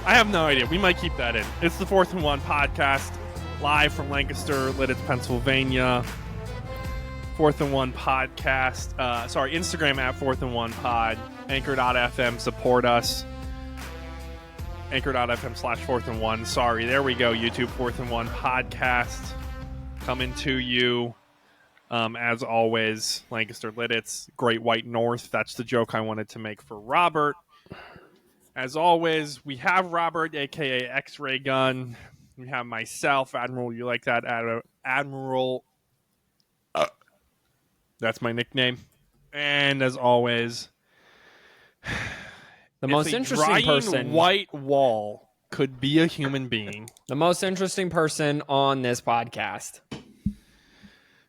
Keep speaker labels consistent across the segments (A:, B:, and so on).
A: I have no idea. We might keep that in. It's the 4th&1 podcast, live from Lancaster, Lidditz, Pennsylvania. 4th&1 podcast. Instagram at 4th&1 pod. Anchor.fm, support us. Anchor.fm/4th&1. Sorry, there we go. YouTube 4th&1 podcast coming to you. As always, Lancaster, Lidditz, Great White North. That's the joke I wanted to make for Robert. As always, we have Robert, a.k.a. X-Ray Gun. We have myself, Admiral. You like that? Admiral. That's my nickname. And as always,
B: the most interesting person.
A: White wall could be a human being.
B: The most interesting person on this podcast.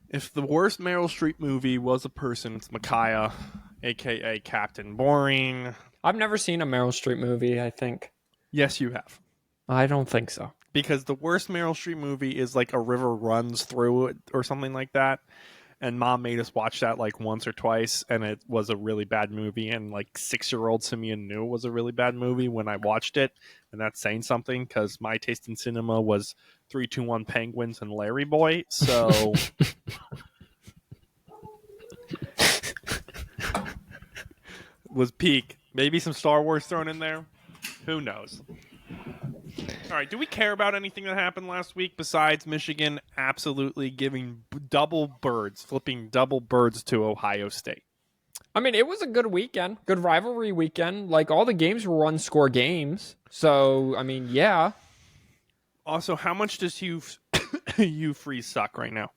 A: If the worst Meryl Streep movie was a person, it's Micaiah, a.k.a. Captain Boring.
B: I've never seen a Meryl Streep movie, I think.
A: Yes, you have.
B: I don't think so.
A: Because the worst Meryl Streep movie is like A River Runs Through It or something like that. And Mom made us watch that like once or twice, and it was a really bad movie. And like 6-year-old Simeon knew it was a really bad movie when I watched it. And that's saying something because my taste in cinema was 3-2-1 Penguins and Larry Boy. So... was peak. Maybe some Star Wars thrown in there. Who knows? All right, do we care about anything that happened last week besides Michigan absolutely giving flipping double birds to Ohio State?
B: I mean, it was a good weekend, good rivalry weekend. Like, all the games were one-score games. So, I mean, yeah.
A: Also, how much does Hugh Freeze suck right now?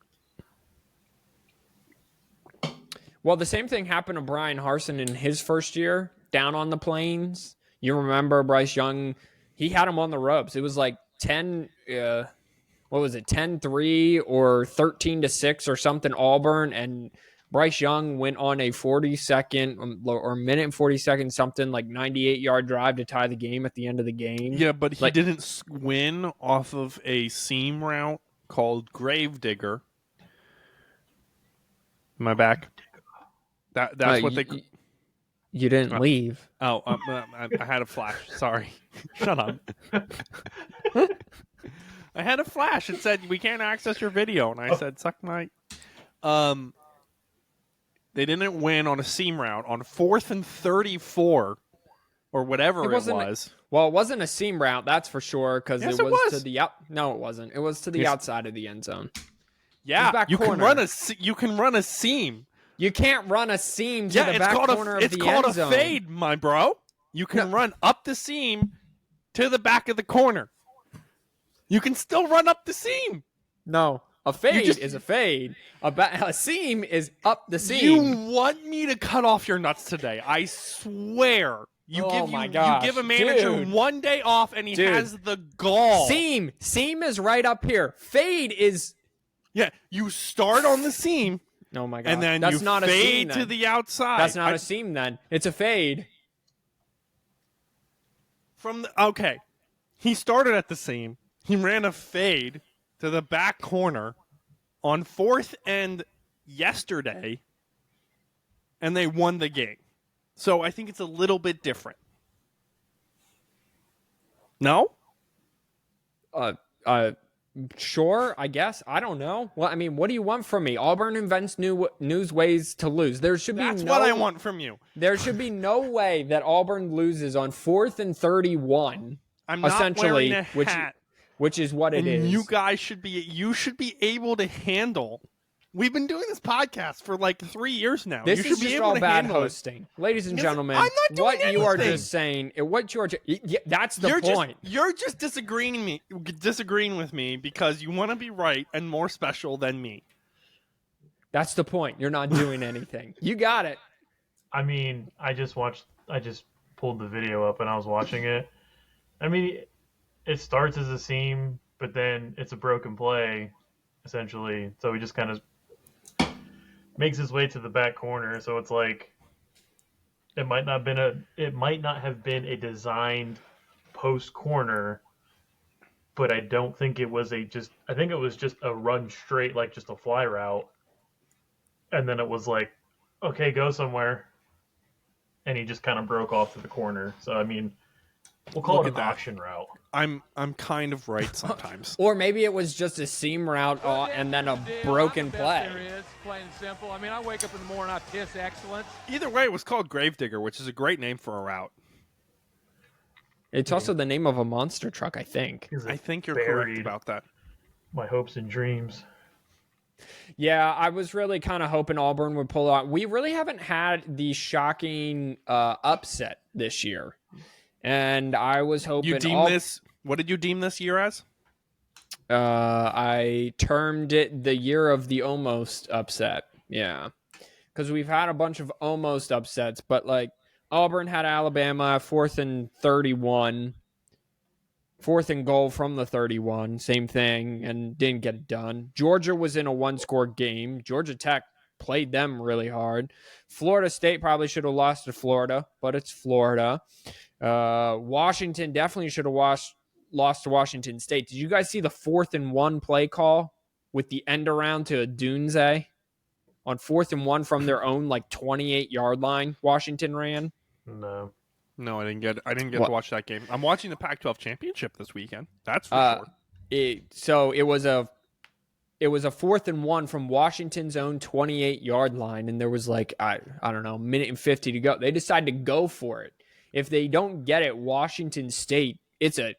B: Well, the same thing happened to Brian Harsin in his first year down on the Plains. You remember Bryce Young... He had him on the ropes. It was like 10-3 or 13-6 or something Auburn, and Bryce Young went on a 40-second or minute and 40-second something like 98-yard drive to tie the game at the end of the game.
A: Yeah, but he didn't win off of a seam route called Gravedigger. Am I back? That's what they...
B: You didn't leave.
A: Oh, I had a flash. Sorry. Shut up. I had a flash. It said, we can't access your video. And I said, suck my... They didn't win on a seam route on 4th and 34 or whatever it was.
B: Well, it wasn't a seam route, that's for sure, because
A: yes,
B: it was to the out. No, it wasn't. It was to the outside of the end zone.
A: Yeah, you can run a seam.
B: You can't run a seam to the back corner of the end zone.
A: It's called a fade, my bro. You can run up the seam to the back of the corner. You can still run up the seam.
B: No, a fade is a fade. A seam is up the seam.
A: You want me to cut off your nuts today? I swear. You give a manager one day off and he has the gall.
B: Seam is right up here. Fade is...
A: Yeah, you start on the seam.
B: Oh my God.
A: And then
B: that's not
A: fade
B: a seam,
A: to the outside.
B: That's not a seam then. It's a fade.
A: Okay. He started at the seam. He ran a fade to the back corner on 4th and yesterday, and they won the game. So I think it's a little bit different. No?
B: Sure, I guess. I don't know. Well, I mean, what do you want from me? Auburn invents new ways to lose. That's
A: what I want from you.
B: There should be no way that Auburn loses on 4th and 31.
A: I'm not wearing a hat.
B: Which is what it is.
A: You guys should be able to handle. We've been doing this podcast for like 3 years now.
B: This is just all bad hosting. Ladies and gentlemen,
A: I'm not doing anything.
B: You are just saying, that's the point.
A: You're just disagreeing with me because you want to be right and more special than me.
B: That's the point. You're not doing anything. You got it.
C: I mean, I just pulled the video up and I was watching it. I mean, it starts as a seam, but then it's a broken play, essentially. So he just kind of makes his way to the back corner. So it's like it might not have been a designed post corner, but I don't think it was I think it was just a run straight, like just a fly route. And then it was like, okay, go somewhere. And he just kind of broke off to the corner. So, I mean, We'll call
A: Look
C: it
A: at
C: an
A: that.
C: option route.
A: I'm kind of right sometimes.
B: Or maybe it was just a seam route and then a broken play.
D: There is, plain and simple. I mean, I wake up in the morning, I piss excellence.
A: Either way, it was called Gravedigger, which is a great name for a route.
B: It's also the name of a monster truck, I think.
A: I think you're correct
C: Buried
A: about that.
C: my hopes and dreams.
B: Yeah, I was really kind of hoping Auburn would pull out. We really haven't had the shocking upset this year. And I was hoping...
A: You deem this... What did you deem this year as?
B: I termed it the year of the almost upset. Yeah. Because we've had a bunch of almost upsets, but like Auburn had Alabama 4th and 31, 4th and goal from the 31, same thing, and didn't get it done. Georgia was in a one-score game. Georgia Tech played them really hard. Florida State probably should have lost to Florida, but it's Florida. Washington definitely should have lost to Washington State. Did you guys see the 4th and 1 play call with the end around to Dunze on 4th and 1 from their own like 28-yard line? Washington ran.
C: No.
A: No, I didn't get to watch that game. I'm watching the Pac-12 championship this weekend. That's for sure.
B: So it was a 4th and 1 from Washington's own 28-yard line, and there was like I don't know, minute and 50 to go. They decided to go for it. If they don't get it, Washington State, it's a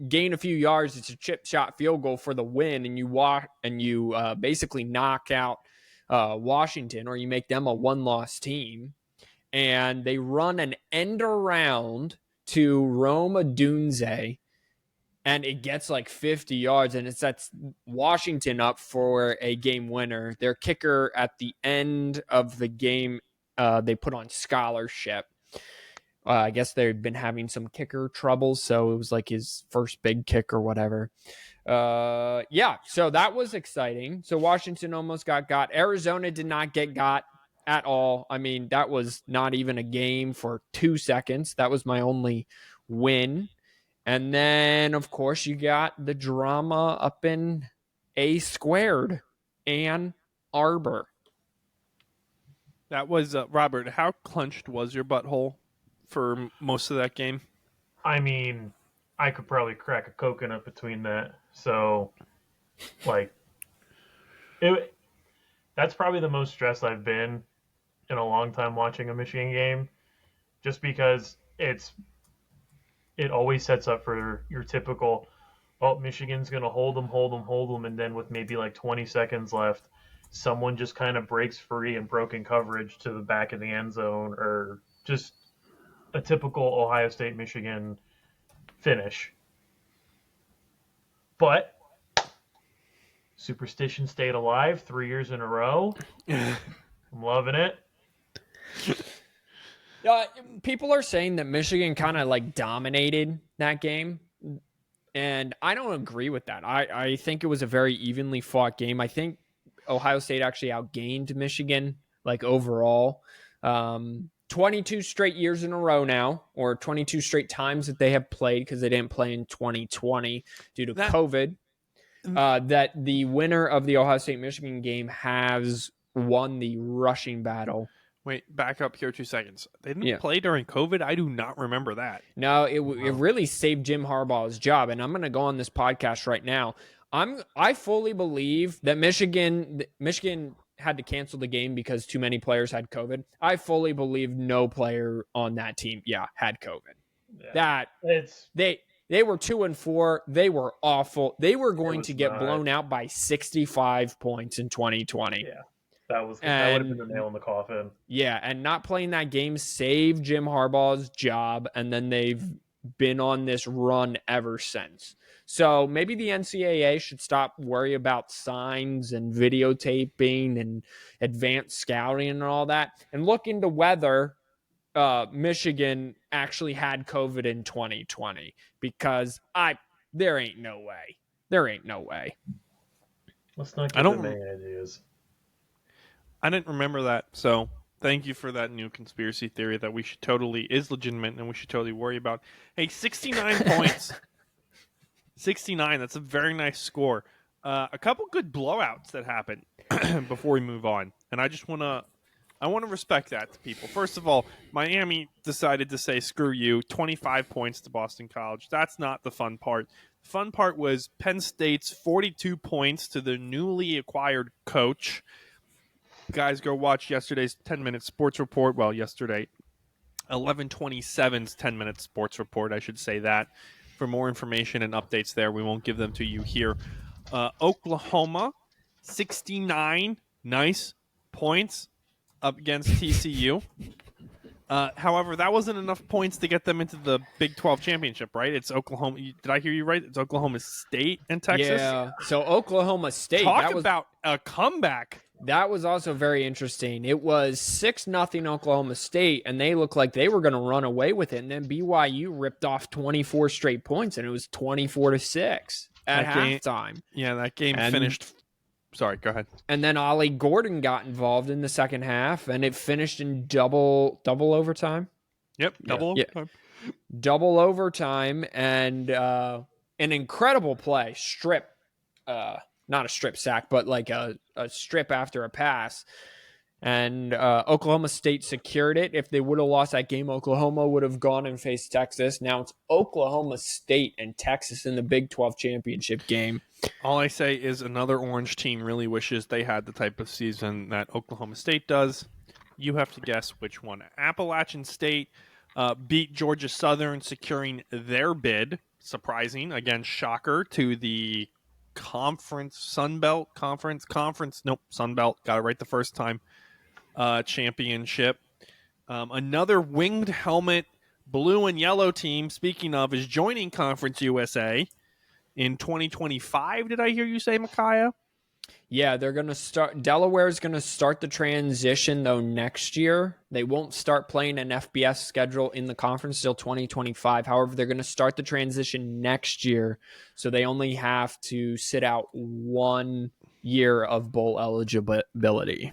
B: gain a few yards. It's a chip shot field goal for the win, and you basically knock out Washington, or you make them a one-loss team. And they run an end around to Rome Odunze, and it gets like 50 yards, and it sets Washington up for a game winner. Their kicker at the end of the game, they put on scholarship. I guess they'd been having some kicker troubles, so it was like his first big kick or whatever. Yeah, so that was exciting. So Washington almost got. Arizona did not get got at all. I mean, that was not even a game for 2 seconds. That was my only win. And then, of course, you got the drama up in A squared, Ann Arbor.
A: That was, Robert, how clenched was your butthole for most of that game?
C: I mean, I could probably crack a coconut between that. So, like, that's probably the most stressed I've been in a long time watching a Michigan game, just because it always sets up for your typical, oh, Michigan's going to hold them, and then with maybe like 20 seconds left, someone just kind of breaks free and broken coverage to the back of the end zone, or just a typical Ohio State Michigan finish. But superstition stayed alive 3 years in a row. I'm loving it.
B: People are saying that Michigan kind of like dominated that game, and I don't agree with that. I think it was a very evenly fought game. I think Ohio State actually outgained Michigan, like overall. 22 straight years in a row now, or 22 straight times that they have played, because they didn't play in 2020 due to COVID, that the winner of the Ohio State-Michigan game has won the rushing battle.
A: Wait, back up here 2 seconds. They didn't play during COVID? I do not remember that.
B: No, it really saved Jim Harbaugh's job, and I'm going to go on this podcast right now. I fully believe that Michigan had to cancel the game because too many players had COVID. I fully believe no player on that team, had COVID. Yeah. They were 2-4. They were awful. They were going to get blown out by 65 points in 2020.
C: Yeah. That would have been the nail in the coffin.
B: Yeah, and not playing that game saved Jim Harbaugh's job, and then they've been on this run ever since. So maybe the NCAA should stop worrying about signs and videotaping and advanced scouting and all that, and look into whether Michigan actually had COVID in 2020, because there ain't no way. There ain't no way.
C: Let's not get too many ideas.
A: I didn't remember that, so thank you for that new conspiracy theory that is legitimate and we should totally worry about. Hey, 69 points. 69, that's a very nice score. A couple good blowouts that happened before we move on. And I just want to I want to respect that to people. First of all, Miami decided to say, screw you, 25 points to Boston College. That's not the fun part. The fun part was Penn State's 42 points to the newly acquired coach. Guys, go watch yesterday's 10-minute sports report. Well, yesterday, 11:27's 10-minute sports report, I should say that. For more information and updates there, we won't give them to you here. Oklahoma, 69 nice points up against TCU. However, that wasn't enough points to get them into the Big 12 championship, right? It's Oklahoma. Did I hear you right? It's Oklahoma State and Texas.
B: Yeah. So Oklahoma State.
A: Talk about a comeback.
B: That was also very interesting. It was 6-0 Oklahoma State, and they looked like they were going to run away with it. And then BYU ripped off 24 straight points, and it was 24-6 at halftime.
A: Yeah, that game finished. Sorry, go ahead.
B: And then Ollie Gordon got involved in the second half, and it finished in double overtime.
A: Yep, double overtime.
B: Double overtime, and an incredible play. Not a strip sack, but like a strip after a pass. And Oklahoma State secured it. If they would have lost that game, Oklahoma would have gone and faced Texas. Now it's Oklahoma State and Texas in the Big 12 championship game.
A: All I say is another orange team really wishes they had the type of season that Oklahoma State does. You have to guess which one. Appalachian State beat Georgia Southern, securing their bid. Surprising. Again, shocker to the Sun Belt. Got it right the first time. Championship. Another winged helmet blue and yellow team, speaking of, is joining Conference USA in 2025. Did I hear you say, Micaiah?
B: Yeah, they're going to start. Delaware's going to start the transition, though, next year. They won't start playing an FBS schedule in the conference till 2025. However, they're going to start the transition next year, so they only have to sit out 1 year of bowl eligibility.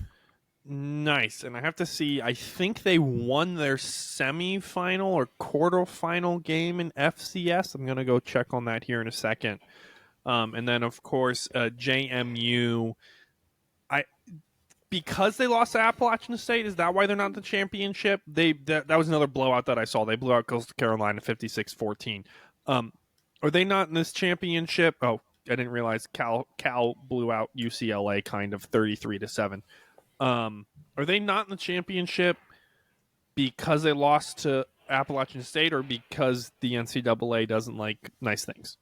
A: Nice. And I have to see, I think they won their semifinal or quarterfinal game in FCS. I'm going to go check on that here in a second. And then, of course, JMU. Because they lost to Appalachian State, is that why they're not in the championship? That was another blowout that I saw. They blew out Coastal Carolina 56-14. Are they not in this championship? Oh, I didn't realize Cal blew out UCLA kind of 33-7. Are they not in the championship because they lost to Appalachian State, or because the NCAA doesn't like nice things?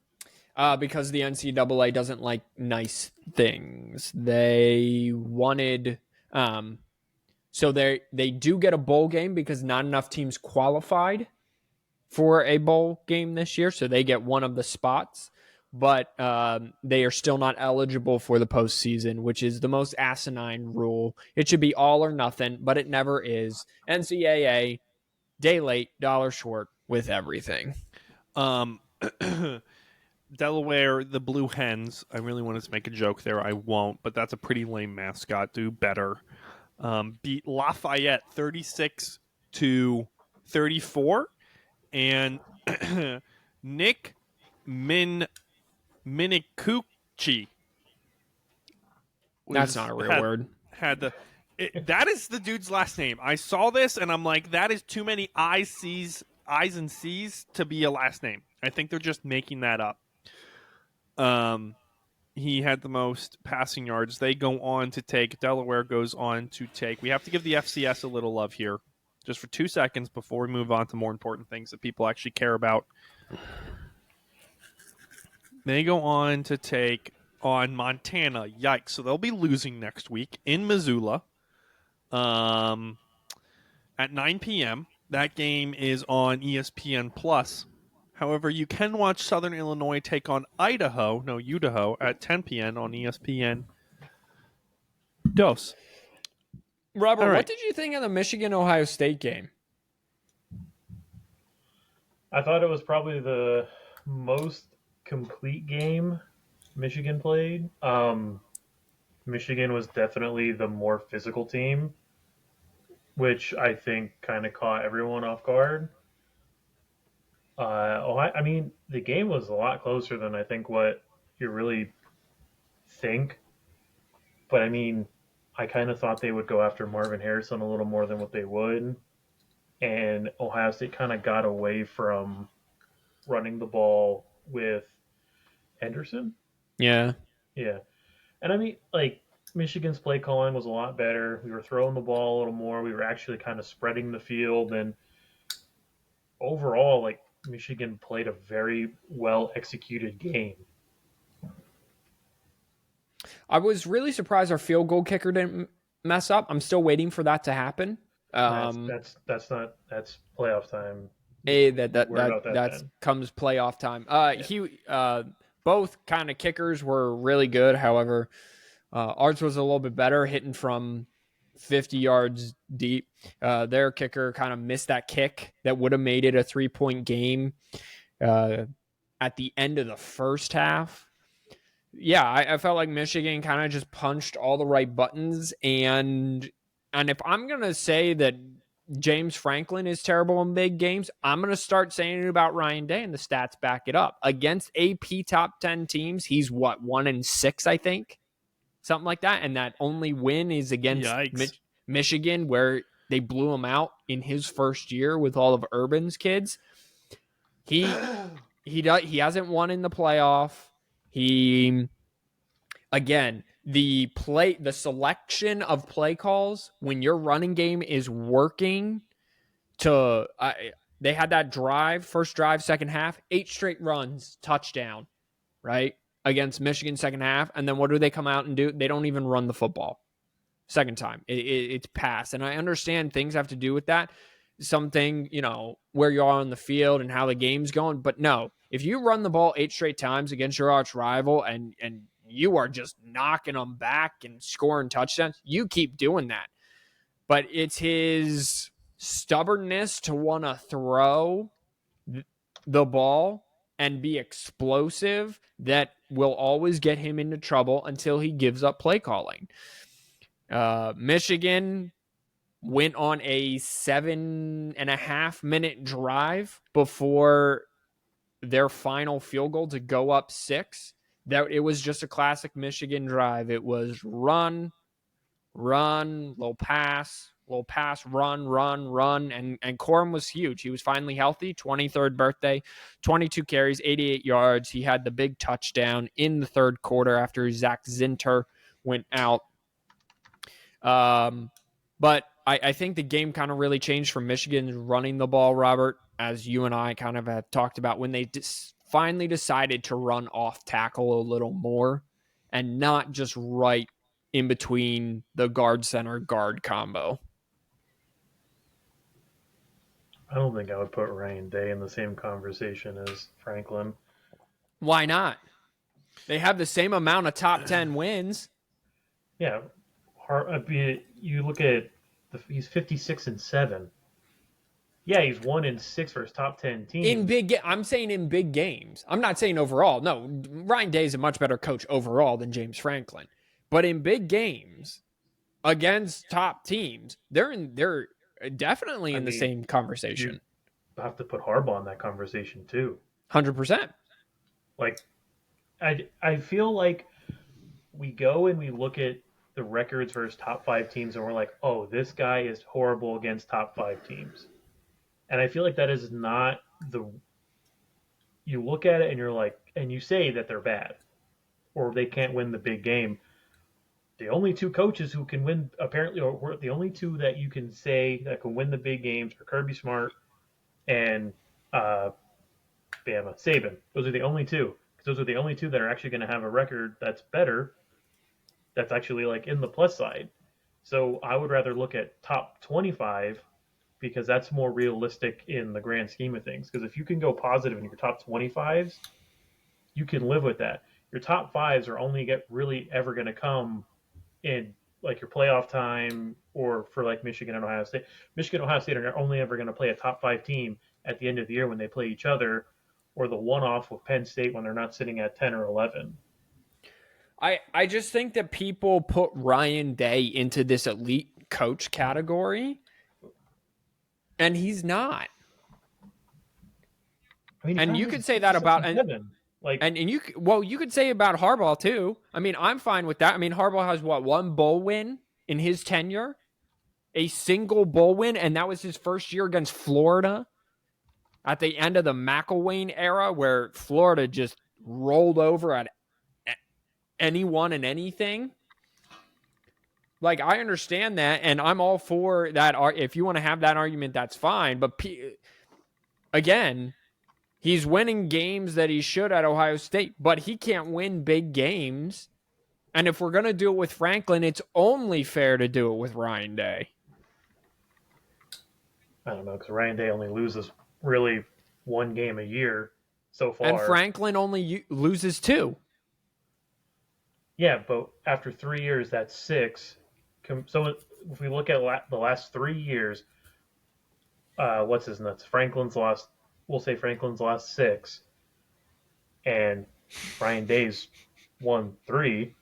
B: Because the NCAA doesn't like nice things. They wanted, so they do get a bowl game because not enough teams qualified for a bowl game this year, so they get one of the spots. But they are still not eligible for the postseason, which is the most asinine rule. It should be all or nothing, but it never is. NCAA, day late, dollar short with everything.
A: Delaware, the Blue Hens. I really wanted to make a joke there. I won't, but that's a pretty lame mascot. Do better. Beat Lafayette 36-34, and Nick Minikuchi.
B: That's not a real word.
A: That is the dude's last name. I saw this and I'm like, that is too many I's and C's to be a last name. I think they're just making that up. He had the most passing yards. Delaware goes on to take. We have to give the FCS a little love here, just for 2 seconds before we move on to more important things that people actually care about. They go on to take on Montana. Yikes. So they'll be losing next week in Missoula at 9 p.m. That game is on ESPN+. However, you can watch Southern Illinois take on Idaho at 10 p.m. on ESPN. Dos.
B: Robert,
A: right.
B: What did you think of the Michigan-Ohio State game?
C: I thought it was probably the most complete game Michigan played. Michigan was definitely the more physical team, which I think kind of caught everyone off guard. I mean, the game was a lot closer than I think what you really think. But I mean, I kind of thought they would go after Marvin Harrison a little more than what they would, and Ohio State kind of got away from running the ball with Henderson.
B: Yeah.
C: Yeah, and I mean, like Michigan's play calling was a lot better. We were throwing the ball a little more. We were actually kind of spreading the field, and overall, like Michigan played a very well executed game.
B: I was really surprised our field goal kicker didn't mess up. I'm still waiting for that to happen.
C: That's not that's playoff time. Worry about that then.
B: Comes playoff time. Both kind of kickers were really good. However, ours was a little bit better, hitting from 50 yards deep. Their kicker kind of missed that kick that would have made it a 3-point game at the end of the first half. Yeah, I felt like Michigan kind of just punched all the right buttons. And if I'm going to say that James Franklin is terrible in big games, I'm going to start saying it about Ryan Day, and the stats back it up. Against AP top 10 teams, he's 1-6, I think. Something like that. And that only win is against Michigan, where they blew him out in his first year with all of Urban's kids. He hasn't won in the playoff. The selection of play calls when your running game is working they had that drive, first drive, second half, 8 straight runs, touchdown, right? Against Michigan second half. And then what do they come out and do? They don't even run the football. Second time. It's pass. And I understand things have to do with that. Something, where you are on the field and how the game's going. But no, if you run the ball 8 straight times against your arch rival and you are just knocking them back and scoring touchdowns, you keep doing that. But it's his stubbornness to want to throw the ball and be explosive that will always get him into trouble until he gives up play calling. Michigan went on a 7.5-minute drive before their final field goal to go up 6. That it was just a classic Michigan drive. It was run, little pass, run, and Corum was huge. He was finally healthy, 23rd birthday, 22 carries, 88 yards. He had the big touchdown in the third quarter after Zach Zinter went out. But I think the game kind of really changed from Michigan running the ball, Robert, as you and I kind of have talked about, when they finally decided to run off tackle a little more and not just right in between the guard center guard combo.
C: I don't think I would put Ryan Day in the same conversation as Franklin.
B: Why not? They have the same amount of top 10 wins.
C: Yeah. You look at he's 56-7. Yeah, he's 1-6 for his top 10 teams.
B: I'm saying in big games. I'm not saying overall. No, Ryan Day is a much better coach overall than James Franklin. But in big games against top teams, they're definitely in the same conversation.
C: You have to put Harbaugh in that conversation too.
B: 100%.
C: Like, I feel like we go and we look at the records versus top 5 teams, and we're like, oh, this guy is horrible against top 5 teams. And I feel like that is not you look at it and you're like, and you say that they're bad or they can't win the big game. The only 2 coaches who can win, apparently, or the only 2 that you can say that can win the big games are Kirby Smart and Saban. Those are the only 2. Because those are the only 2 that are actually going to have a record that's better, that's actually like in the plus side. So I would rather look at top 25 because that's more realistic in the grand scheme of things. Because if you can go positive in your top 25s, you can live with that. Your top 5s are only really ever going to come in like your playoff time, or for like Michigan and Ohio State. Michigan and Ohio State are only ever going to play a top 5 team at the end of the year when they play each other, or the one-off with Penn State when they're not sitting at 10 or 11.
B: I just think that people put Ryan Day into this elite coach category, and he's not.
C: I mean,
B: and you could say that about
C: you
B: could say about Harbaugh too. I mean, I'm fine with that. I mean, Harbaugh has 1 bowl win in his tenure, a single bowl win, and that was his first year against Florida at the end of the McElwain era, where Florida just rolled over at anyone and anything. Like, I understand that, and I'm all for that. If you want to have that argument, that's fine. But again, he's winning games that he should at Ohio State, but he can't win big games. And if we're going to do it with Franklin, it's only fair to do it with Ryan Day.
C: I don't know, because Ryan Day only loses really one game a year so far.
B: And Franklin only loses 2.
C: Yeah, but after 3 years, that's 6. So if we look at the last 3 years, what's his nuts? We'll say Franklin's lost 6, and Ryan Day's won 3.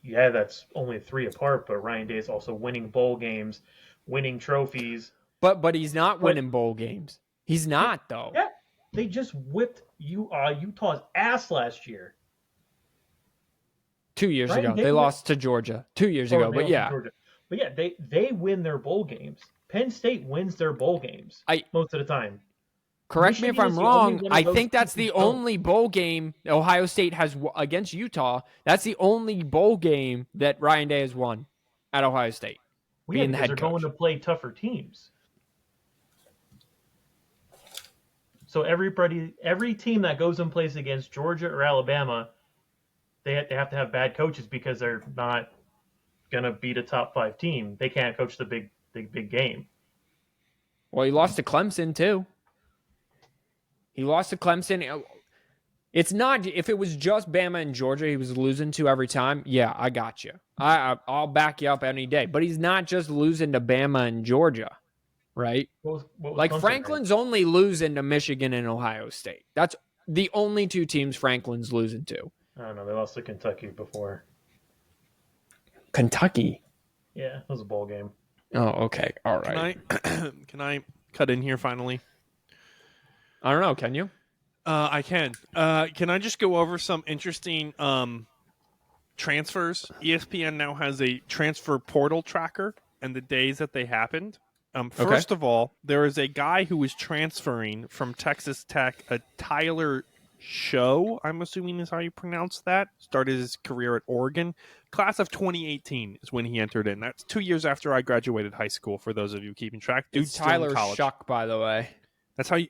C: Yeah, that's only 3 apart, but Ryan Day's also winning bowl games, winning trophies.
B: But he's not winning bowl games. He's not, though.
C: Yeah, they just whipped Utah's ass last year.
B: 2 years ago. They lost to Georgia 2 years ago, but yeah.
C: But yeah, they win their bowl games. Penn State wins their bowl games most of the time.
B: Correct me if I'm wrong. I think that's the only bowl game Ohio State has against Utah. That's the only bowl game that Ryan Day has won at Ohio State.
C: Well, yeah, because they're going to play tougher teams. So every team that goes and plays against Georgia or Alabama, they have to have bad coaches because they're not going to beat a top 5 team. They can't coach the big game.
B: Well, he lost to Clemson too. He lost to Clemson. It's not, if it was just Bama and Georgia he was losing to every time, yeah, I got you. I'll back you up any day. But he's not just losing to Bama and Georgia, right?
C: What was
B: like
C: Clemson,
B: Franklin's only losing to Michigan and Ohio State. That's the only 2 teams Franklin's losing to.
C: I don't know. They lost to Kentucky before.
B: Kentucky?
C: Yeah, it was a bowl game.
B: Oh, okay. All right.
A: Can I cut in here finally?
B: I don't know. Can you?
A: I can. Can I just go over some interesting transfers? ESPN now has a transfer portal tracker and the days that they happened. First of all, there is a guy who is transferring from Texas Tech, a Tyler Show, I'm assuming is how you pronounce that. Started his career at Oregon. Class of 2018 is when he entered in. That's 2 years after I graduated high school, for those of you keeping track. Dude's
B: Tyler Shuck, by the way.
A: That's how you...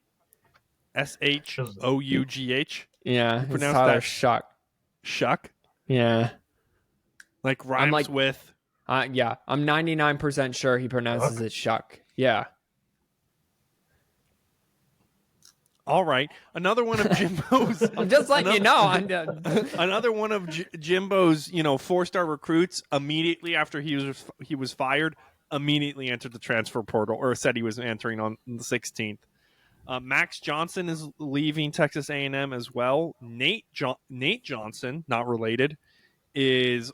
A: Shough?
B: Yeah,
A: it's Tyler
B: that Shuck.
A: Shuck?
B: Yeah.
A: Like rhymes with...
B: yeah, I'm 99% sure he pronounces it Shuck. Yeah.
A: All right. Another one of Jimbo's...
B: I'm just letting you know. I'm done.
A: Another one of Jimbo's, 4-star recruits, immediately after he was fired, immediately entered the transfer portal, or said he was entering on the 16th. Max Johnson is leaving Texas A&M as well. Nate Johnson, not related, is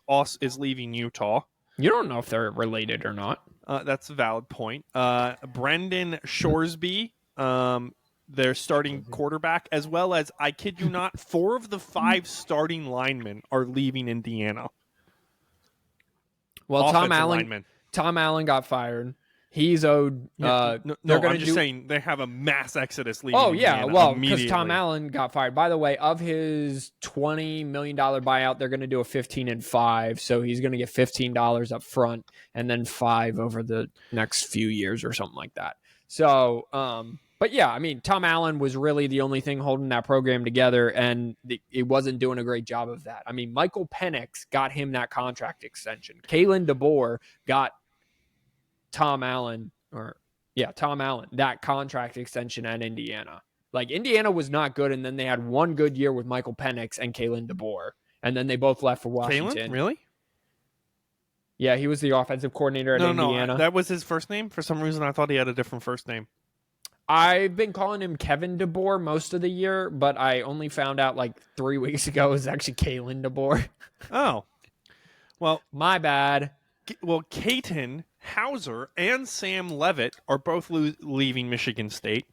A: leaving Utah.
B: You don't know if they're related or not.
A: That's a valid point. Brendan Shoresby, their starting quarterback, as well as, I kid you not, 4 of the 5 starting linemen are leaving Indiana.
B: Well, Tom Allen got fired. He's owed.
A: I'm just saying they have a mass exodus leaving.
B: Oh yeah,
A: Indiana
B: well, because Tom Allen got fired. By the way, of his $20 million buyout, they're going to do a 15 and 5. So he's going to get $15 up front and then 5 over the next few years or something like that. So, but yeah, I mean, Tom Allen was really the only thing holding that program together, and it wasn't doing a great job of that. I mean, Michael Penix got him that contract extension. Kalen DeBoer got Tom Allen, that contract extension at Indiana. Like, Indiana was not good, and then they had one good year with Michael Penix and Kalen DeBoer, and then they both left for Washington.
A: Kalen? Really?
B: Yeah, he was the offensive coordinator at Indiana.
A: No, that was his first name. For some reason, I thought he had a different first name.
B: I've been calling him Kevin DeBoer most of the year, but I only found out like 3 weeks ago it was actually Kalen DeBoer.
A: Oh. Well,
B: my bad.
A: Well, Caton Hauser and Sam Levitt are both leaving Michigan State.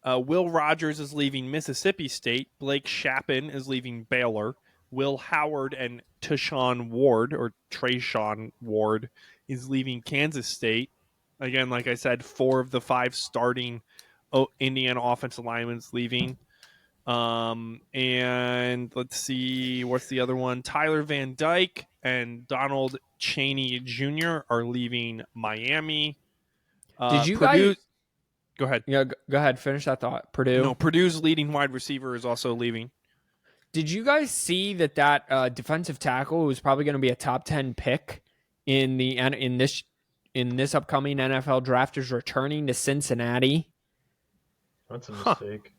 A: Will Rogers is leaving Mississippi State. Blake Shappen is leaving Baylor. Will Howard and Tyshawn Ward or Trayshawn Ward is leaving Kansas State. Again, like I said, 4 of the 5 starting Indiana offensive linemen leaving. And let's see, what's the other one? Tyler Van Dyke and Donald Chaney Jr. are leaving Miami.
B: Did you
A: Purdue,
B: guys?
A: go ahead.
B: Yeah, go ahead. Finish that thought. Purdue.
A: No, Purdue's leading wide receiver is also leaving.
B: Did you guys see that defensive tackle was probably going to be a top 10 pick in this upcoming NFL draft is returning to Cincinnati?
C: That's a mistake.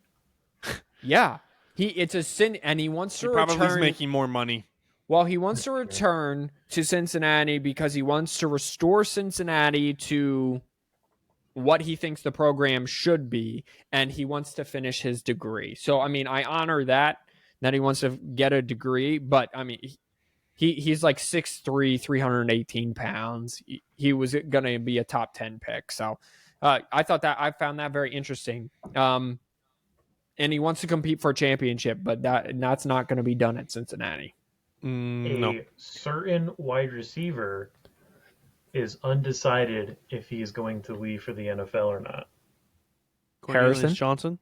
B: Yeah, it's a sin, and he wants to return.
A: Probably making more money.
B: Well, he wants to return to Cincinnati because he wants to restore Cincinnati to what he thinks the program should be, and he wants to finish his degree. So, I mean, I honor that he wants to get a degree, but I mean, he's like 6'3", 318 pounds. He was going to be a top 10 pick. So I found that very interesting. And he wants to compete for a championship, but that's not going to be done at Cincinnati.
A: No.
C: Certain wide receiver is undecided if he is going to leave for the NFL or not.
A: Cornelius
B: Harrison?
A: Johnson?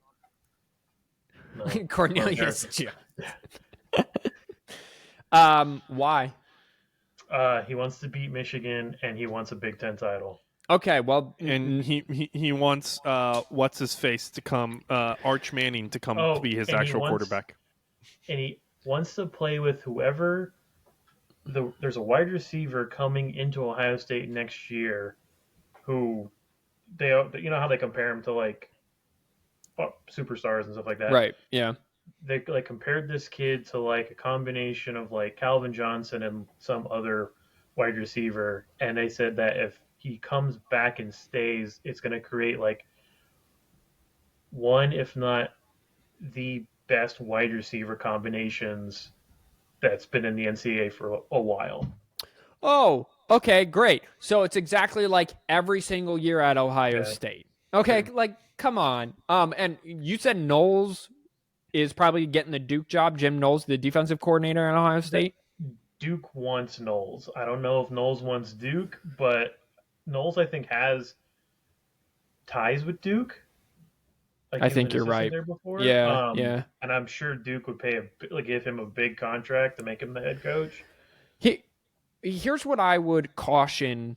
C: No.
B: Cornelius. Why?
C: He wants to beat Michigan, and he wants a Big Ten title.
B: Okay, well,
A: And he wants what's his face to come, Arch Manning to come to be his actual quarterback.
C: And he wants to play with whoever. There's a wide receiver coming into Ohio State next year, who you know how they compare him to like superstars and stuff like that.
B: right? Yeah.
C: They like compared this kid to like a combination of like Calvin Johnson and some other wide receiver, and they said that if he comes back and stays, it's going to create like one, if not the best wide receiver combinations that's been in the NCAA for a while.
B: Oh, okay, great. So it's exactly like every single year at Ohio State. Okay, like come on. And you said Knowles is probably getting the Duke job. Jim Knowles, the defensive coordinator at Ohio State.
C: Duke wants Knowles. I don't know if Knowles wants Duke, but Knowles, I think, has ties with Duke. Like,
B: I think you're right.
C: There before.
B: Yeah, yeah.
C: And I'm sure Duke would give him a big contract to make him the head coach.
B: Here's what I would caution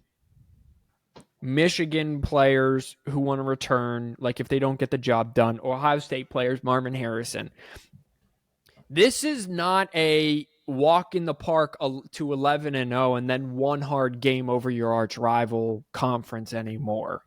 B: Michigan players who want to return, like if they don't get the job done, Ohio State players, Marvin Harrison. This is not a walk in the park to 11-0 and then one hard game over your arch rival conference anymore.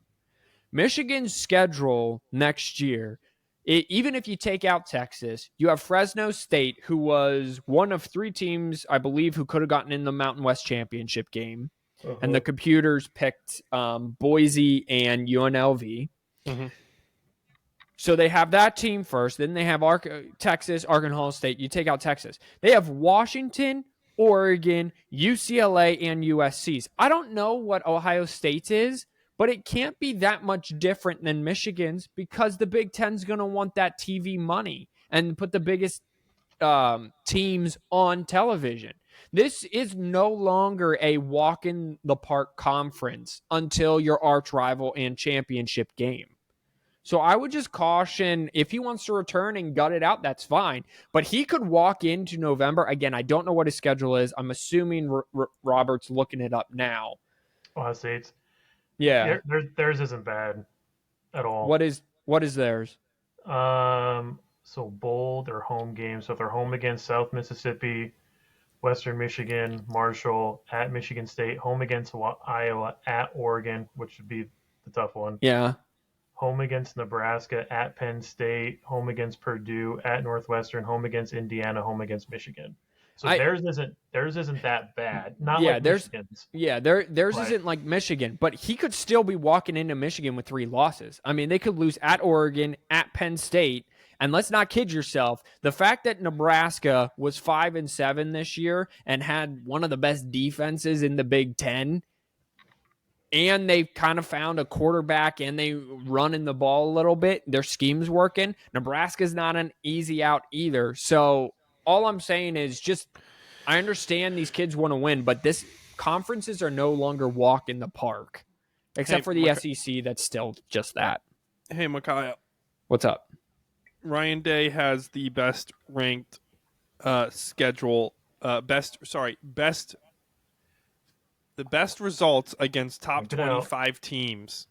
B: Michigan's schedule next year, even if you take out Texas, you have Fresno State, who was one of 3 teams, I believe, who could have gotten in the Mountain West Championship game. Uh-huh. And the computers picked Boise and UNLV.
A: Mm-hmm.
B: So they have that team first. Then they have Texas, Arkansas State. You take out Texas. They have Washington, Oregon, UCLA, and USC's. I don't know what Ohio State's is, but it can't be that much different than Michigan's because the Big Ten's going to want that TV money and put the biggest teams on television. This is no longer a walk in the park conference until your arch rival and championship game. So I would just caution, if he wants to return and gut it out, that's fine. But he could walk into November. Again, I don't know what his schedule is. I'm assuming Robert's looking it up now.
C: Ohio State's.
B: Yeah.
C: Theirs isn't bad at all.
B: What is theirs?
C: So bowl, their home games. So if they're home against South Mississippi, Western Michigan, Marshall, at Michigan State, home against Iowa, at Oregon, which would be the tough one.
B: Yeah.
C: Home against Nebraska, at Penn State, home against Purdue, at Northwestern, home against Indiana, home against Michigan. So theirs isn't that bad. Not like Michigan's.
B: Yeah, theirs isn't like Michigan, but he could still be walking into Michigan with 3 losses. I mean, they could lose at Oregon, at Penn State, and let's not kid yourself. The fact that Nebraska was 5-7 this year and had one of the best defenses in the Big Ten, and they've kind of found a quarterback and they run in the ball a little bit, their scheme's working. Nebraska's not an easy out either. So all I'm saying is just I understand these kids want to win, but this conferences are no longer walk in the park. Except for the SEC, that's still just that.
A: Hey, Micaiah.
B: What's up?
A: Ryan Day has the best ranked schedule. The best results against top 25 teams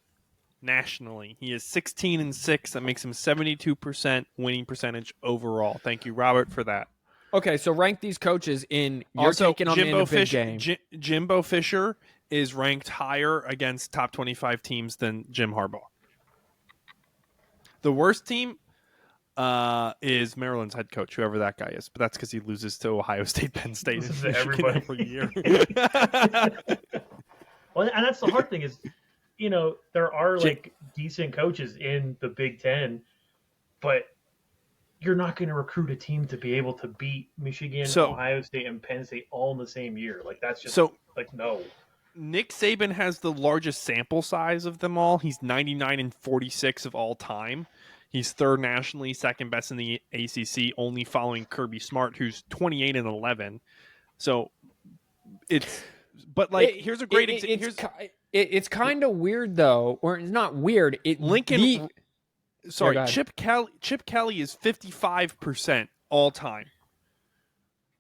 A: nationally. He is 16-6. That makes him 72% winning percentage overall. Thank you, Robert, for that.
B: Okay, so rank these coaches in. You're
A: Also,
B: taking them in a big game.
A: Jimbo Fisher is ranked higher against top 25 teams than Jim Harbaugh. The worst team is Maryland's head coach, whoever that guy is. But that's because he loses to Ohio State, Penn State, and Michigan every year.
C: Well, and that's the hard thing is, there are like decent coaches in the Big Ten, but you're not going to recruit a team to be able to beat Michigan, Ohio State, and Penn State all in the same year. Like, that's just no.
A: Nick Saban has the largest sample size of them all. He's 99-46 of all time. He's third nationally, second best in the ACC, only following Kirby Smart, who's 28-11. So here's a great example.
B: It's kind of weird though, or it's not weird.
A: Chip Kelly is 55% all time.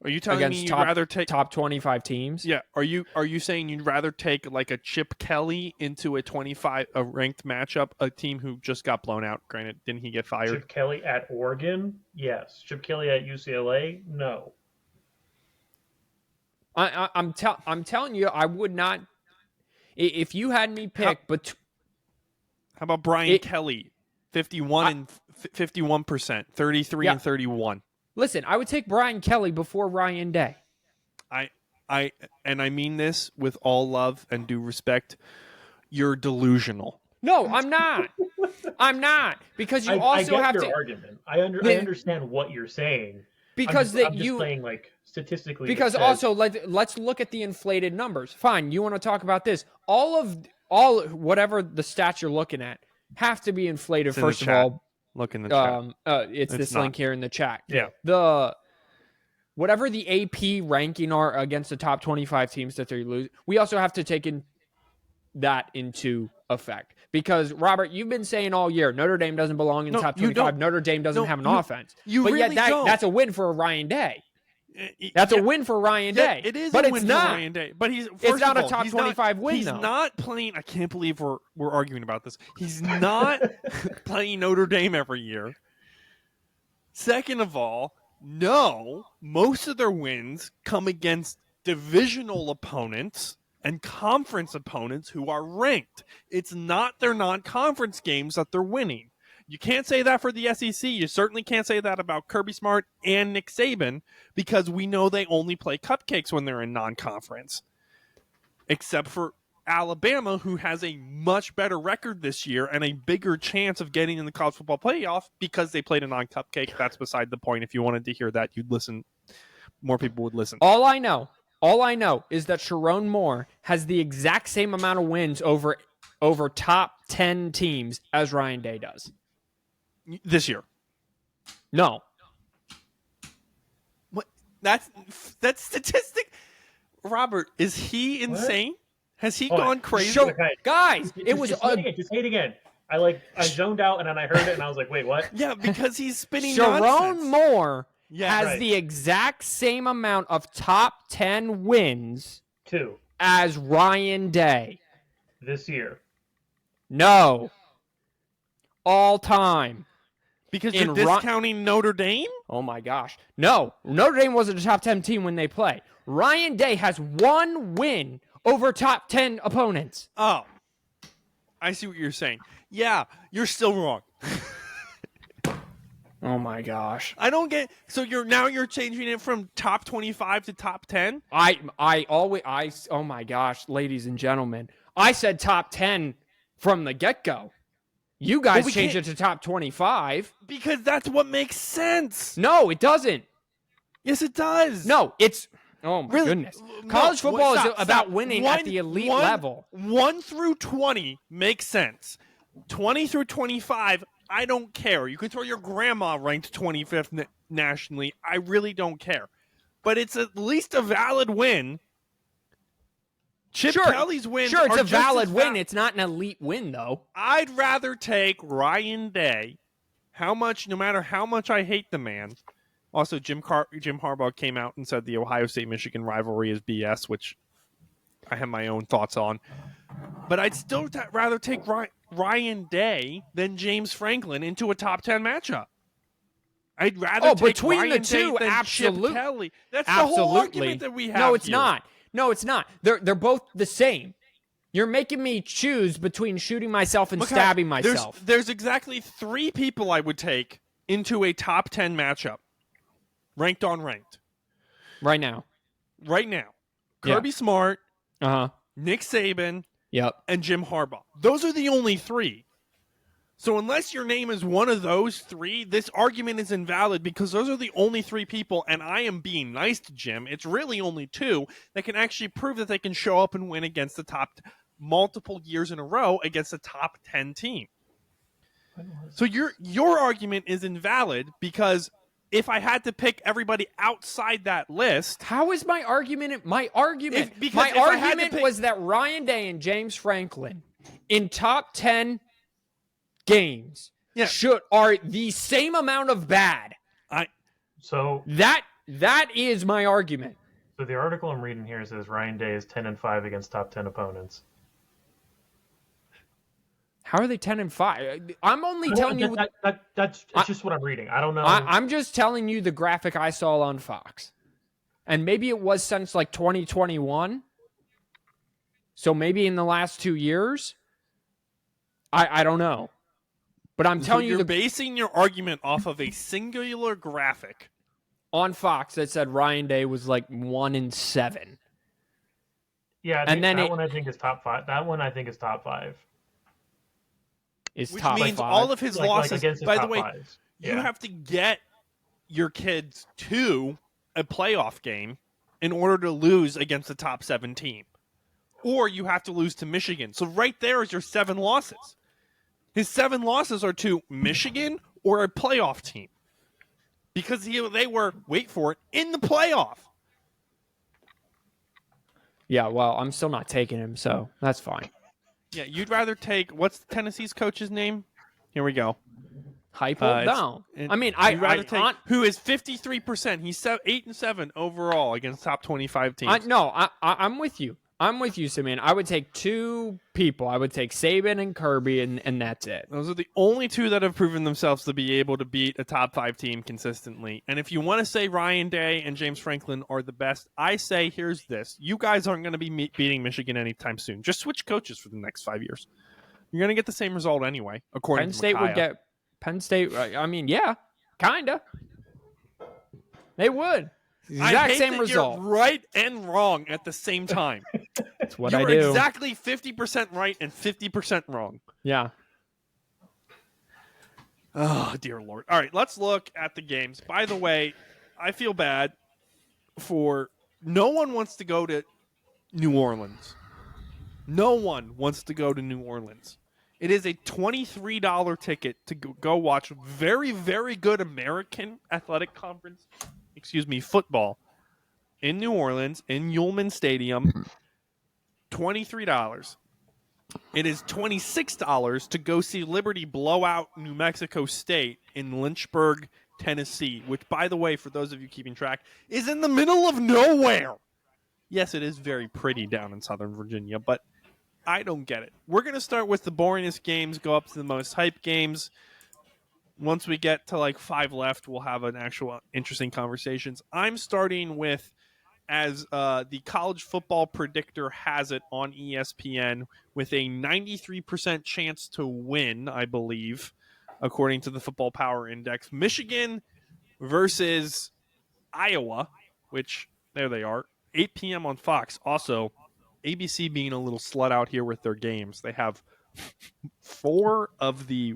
A: Are you telling me you'd rather take
B: top 25 teams?
A: Yeah. Are you saying you'd rather take like a Chip Kelly into a ranked matchup, a team who just got blown out? Granted, didn't he get fired?
C: Chip Kelly at Oregon? Yes. Chip Kelly at UCLA? No.
B: I'm telling you, I would not. If you had me pick,
A: how about Brian Kelly? 51%, 33 and 31.
B: Listen, I would take Brian Kelly before Ryan Day.
A: I mean this with all love and due respect. You're delusional.
C: No,
B: I'm not. I'm not, because you
C: I get your argument. I understand what you're saying.
B: Because
C: I'm just saying, like, statistically.
B: Because also, let's look at the inflated numbers. Fine, you want to talk about this? All whatever the stats you're looking at have to be inflated. First of all,
A: look in the chat.
B: It's this link here in the chat.
A: Yeah.
B: Whatever the AP ranking are against the top 25 teams that they lose, we also have to take that into effect. Because, Robert, you've been saying all year, Notre Dame doesn't belong in the top 25. Notre Dame doesn't have an offense. That's a win for Ryan Day. That's a win for Ryan Day.
A: It is,
B: but
A: a win
B: not.
A: for Ryan Day. But
B: it's not a top 25 win.
A: He's not playing. I can't believe we're arguing about this. He's not playing Notre Dame every year. Second of all, no, most of their wins come against divisional opponents and conference opponents who are ranked. It's not their non-conference games that they're winning. You can't say that for the SEC. You certainly can't say that about Kirby Smart and Nick Saban, because we know they only play cupcakes when they're in non-conference. Except for Alabama, who has a much better record this year and a bigger chance of getting in the college football playoff because they played a non-cupcake. That's beside the point. If you wanted to hear that, you'd listen. More people would listen.
B: All I know is that Sharon Moore has the exact same amount of wins over top 10 teams as Ryan Day does.
A: This year.
B: No.
A: What? That's statistic. Robert, is he insane? What? Has he gone crazy?
B: Guys,
C: just say it again. I zoned out and then I heard it and I was like, wait, what?
A: Yeah, because he's spinning
B: Sharon
A: nonsense.
B: Moore has the exact same amount of top 10 wins as Ryan Day.
C: This year.
B: No. All time.
A: Because you're discounting Notre Dame?
B: Oh, my gosh. No. Notre Dame wasn't a top 10 team when they play. Ryan Day has one win over top 10 opponents.
A: Oh. I see what you're saying. Yeah, you're still wrong.
B: Oh, my gosh.
A: I don't get... So you're changing it from top 25 to top 10?
B: Oh, my gosh, ladies and gentlemen. I said top 10 from the get-go. You guys changed it to top 25.
A: Because that's what makes sense.
B: No, it doesn't.
A: Yes, it does.
B: No, it's... Oh, my goodness. College football is about winning at the elite level.
A: 1 through 20 makes sense. 20 through 25, I don't care. You can throw your grandma ranked 25th nationally. I really don't care. but it's at least a valid win. Chip Kelly's wins
B: Sure, it's
A: are
B: a
A: just
B: valid
A: as
B: win. It's not an elite win, though.
A: I'd rather take Ryan Day. No matter how much I hate the man. Also, Jim Harbaugh came out and said the Ohio State-Michigan rivalry is BS, which I have my own thoughts on. But I'd still rather take Ryan Day than James Franklin into a top 10 matchup. I'd rather take
B: between
A: Ryan
B: the two,
A: Day than
B: absolutely.
A: Chip Kelly. That's the whole argument that we have.
B: No, it's
A: here.
B: not. No, it's not. They're both the same. You're making me choose between shooting myself and stabbing myself.
A: There's exactly 3 people I would take into a top 10 matchup. Ranked on ranked.
B: Right now.
A: Kirby Smart,
B: Uh-huh.
A: Nick Saban,
B: Yep.
A: and Jim Harbaugh. Those are the only 3. So unless your name is one of those 3, this argument is invalid because those are the only 3 people, and I am being nice to Jim. It's really only 2 that can actually prove that they can show up and win against the top multiple years in a row against a top 10 team. So your argument is invalid because if I had to pick everybody outside that list,
B: How is my argument? My argument was that Ryan Day and James Franklin in top 10 games are the same amount of bad.
C: So
B: that is my argument.
C: So the article I'm reading here says Ryan Day is 10-5 against top 10 opponents.
B: How are they 10-5? I'm only telling you.
C: That's just what I'm reading. I don't know.
B: I'm just telling you the graphic I saw on Fox, and maybe it was since like 2021. So maybe in the last 2 years. I don't know, but I'm telling you,
A: you're basing your argument off of a singular graphic
B: on Fox that said Ryan Day was like 1-7.
C: Yeah, that one I think is top 5. That one I think is top 5.
B: Is
A: which
B: top
A: means
B: 5.
A: all of his losses.
C: By
A: the way,
C: you
A: have to get your kids to a playoff game in order to lose against the top 7 team, or you have to lose to Michigan. So right there is your 7 losses. His 7 losses are to Michigan or a playoff team because they were, wait for it, in the playoff.
B: Yeah, well, I'm still not taking him, so that's fine.
A: Yeah, you'd rather take, what's Tennessee's coach's name? Here we go.
B: Heupel? No. I mean,
A: I'd rather take who is 53%. He's 8-7 overall against top 25 teams.
B: I'm with you. I'm with you, Simeon. I would take 2 people. I would take Saban and Kirby, and that's it.
A: Those are the only 2 that have proven themselves to be able to beat a top 5 team consistently. And if you want to say Ryan Day and James Franklin are the best, I say here's this. You guys aren't going to be beating Michigan anytime soon. Just switch coaches for the next 5 years. You're going to get the same result anyway, according to
B: Penn State
A: Micaiah.
B: would get Penn State. I mean, yeah, kind of. They would. Exact same result.
A: You're right and wrong at the same time.
B: That's what I do.
A: You're exactly 50% right and 50% wrong.
B: Yeah.
A: Oh, dear Lord. All right, let's look at the games. By the way, I feel bad for no one wants to go to New Orleans. No one wants to go to New Orleans. It is a $23 ticket to go watch very, very good American Athletic Conference, football in New Orleans, in Ullman Stadium. $23. It is $26 to go see Liberty blow out New Mexico State in Lynchburg, Tennessee, which, by the way, for those of you keeping track, is in the middle of nowhere. Yes, it is very pretty down in Southern Virginia, but I don't get it. We're going to start with the boringest games, go up to the most hype games. Once we get to like 5 left, we'll have an actual interesting conversations. I'm starting with, as the college football predictor has it on ESPN, with a 93% chance to win, I believe, according to the Football Power Index. Michigan versus Iowa, which, there they are, 8 p.m. on Fox. Also, ABC being a little slut out here with their games. They have 4 of the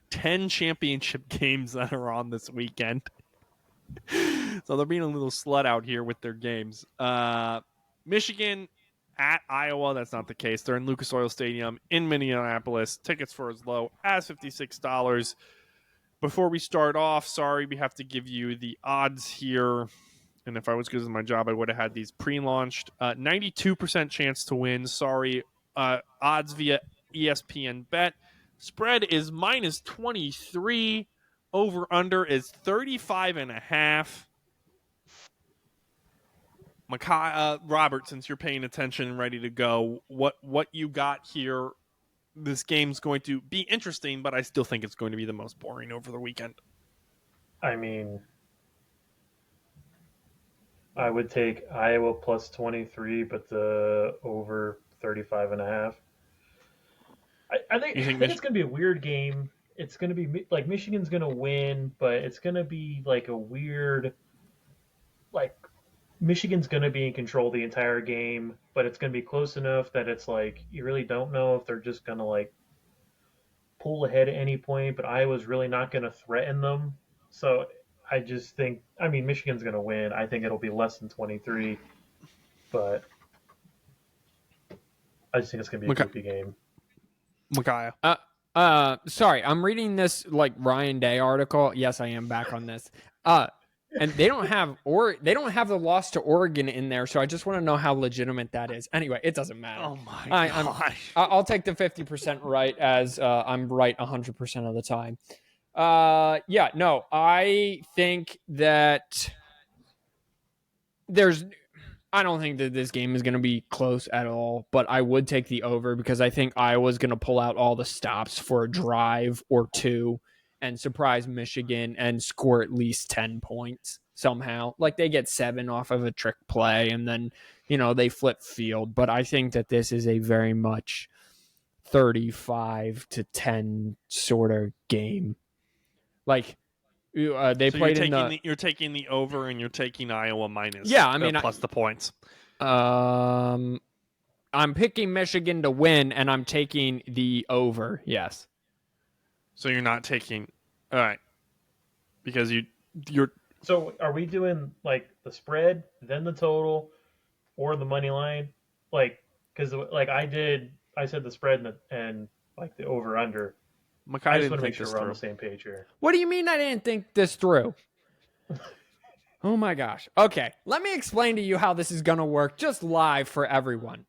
A: 10 championship games that are on this weekend. So they're being a little slut out here with their games. Michigan at Iowa, that's not the case. They're in Lucas Oil Stadium in Minneapolis. Tickets for as low as $56. before we start off, sorry, we have to give you the odds here. And if I was good at my job, I would have had these pre-launched. 92% chance to win. Sorry. Odds via ESPN Bet. Spread is minus 23. Over under is 35.5. Micaiah, Robert, since you're paying attention and ready to go, what you got here? This game's going to be interesting, but I still think it's going to be the most boring over the weekend.
C: I mean, I would take Iowa plus 23, but the over 35.5. I think it's going to be a weird game. It's going to be like Michigan's going to win, but it's going to be like a weird, like Michigan's going to be in control the entire game, but it's going to be close enough that it's like you really don't know if they're just going to like pull ahead at any point, but Iowa's really not going to threaten them. So I just think, I mean, Michigan's going to win. I think it'll be less than 23, but I just think it's going to be a goofy game.
A: Micaiah.
B: Sorry, I'm reading this like Ryan Day article. Yes, I am back on this. And they don't have the loss to Oregon in there, so I just want to know how legitimate that is. Anyway, it doesn't matter.
A: Oh my gosh.
B: I'll take the 50% right as I'm right 100% of the time. I think that I don't think that this game is going to be close at all, but I would take the over because I think Iowa's going to pull out all the stops for a drive or two and surprise Michigan and score at least 10 points somehow. Like they get 7 off of a trick play and then, they flip field. But I think that this is a very much 35-10 sort of game. Like played
A: you're taking the over and you're taking Iowa minus.
B: Yeah, I mean
A: plus the points.
B: I'm picking Michigan to win and I'm taking the over. Yes.
A: So you're not taking, all right, because you're.
C: So are we doing like the spread, then the total, or the money line? Like, because like I said the spread and like the over under.
A: Micaiah
C: I just want to make
A: think
C: sure we're on the same page here.
B: What do you mean I didn't think this through? Oh my gosh. Okay, let me explain to you how this is gonna work, just live for everyone.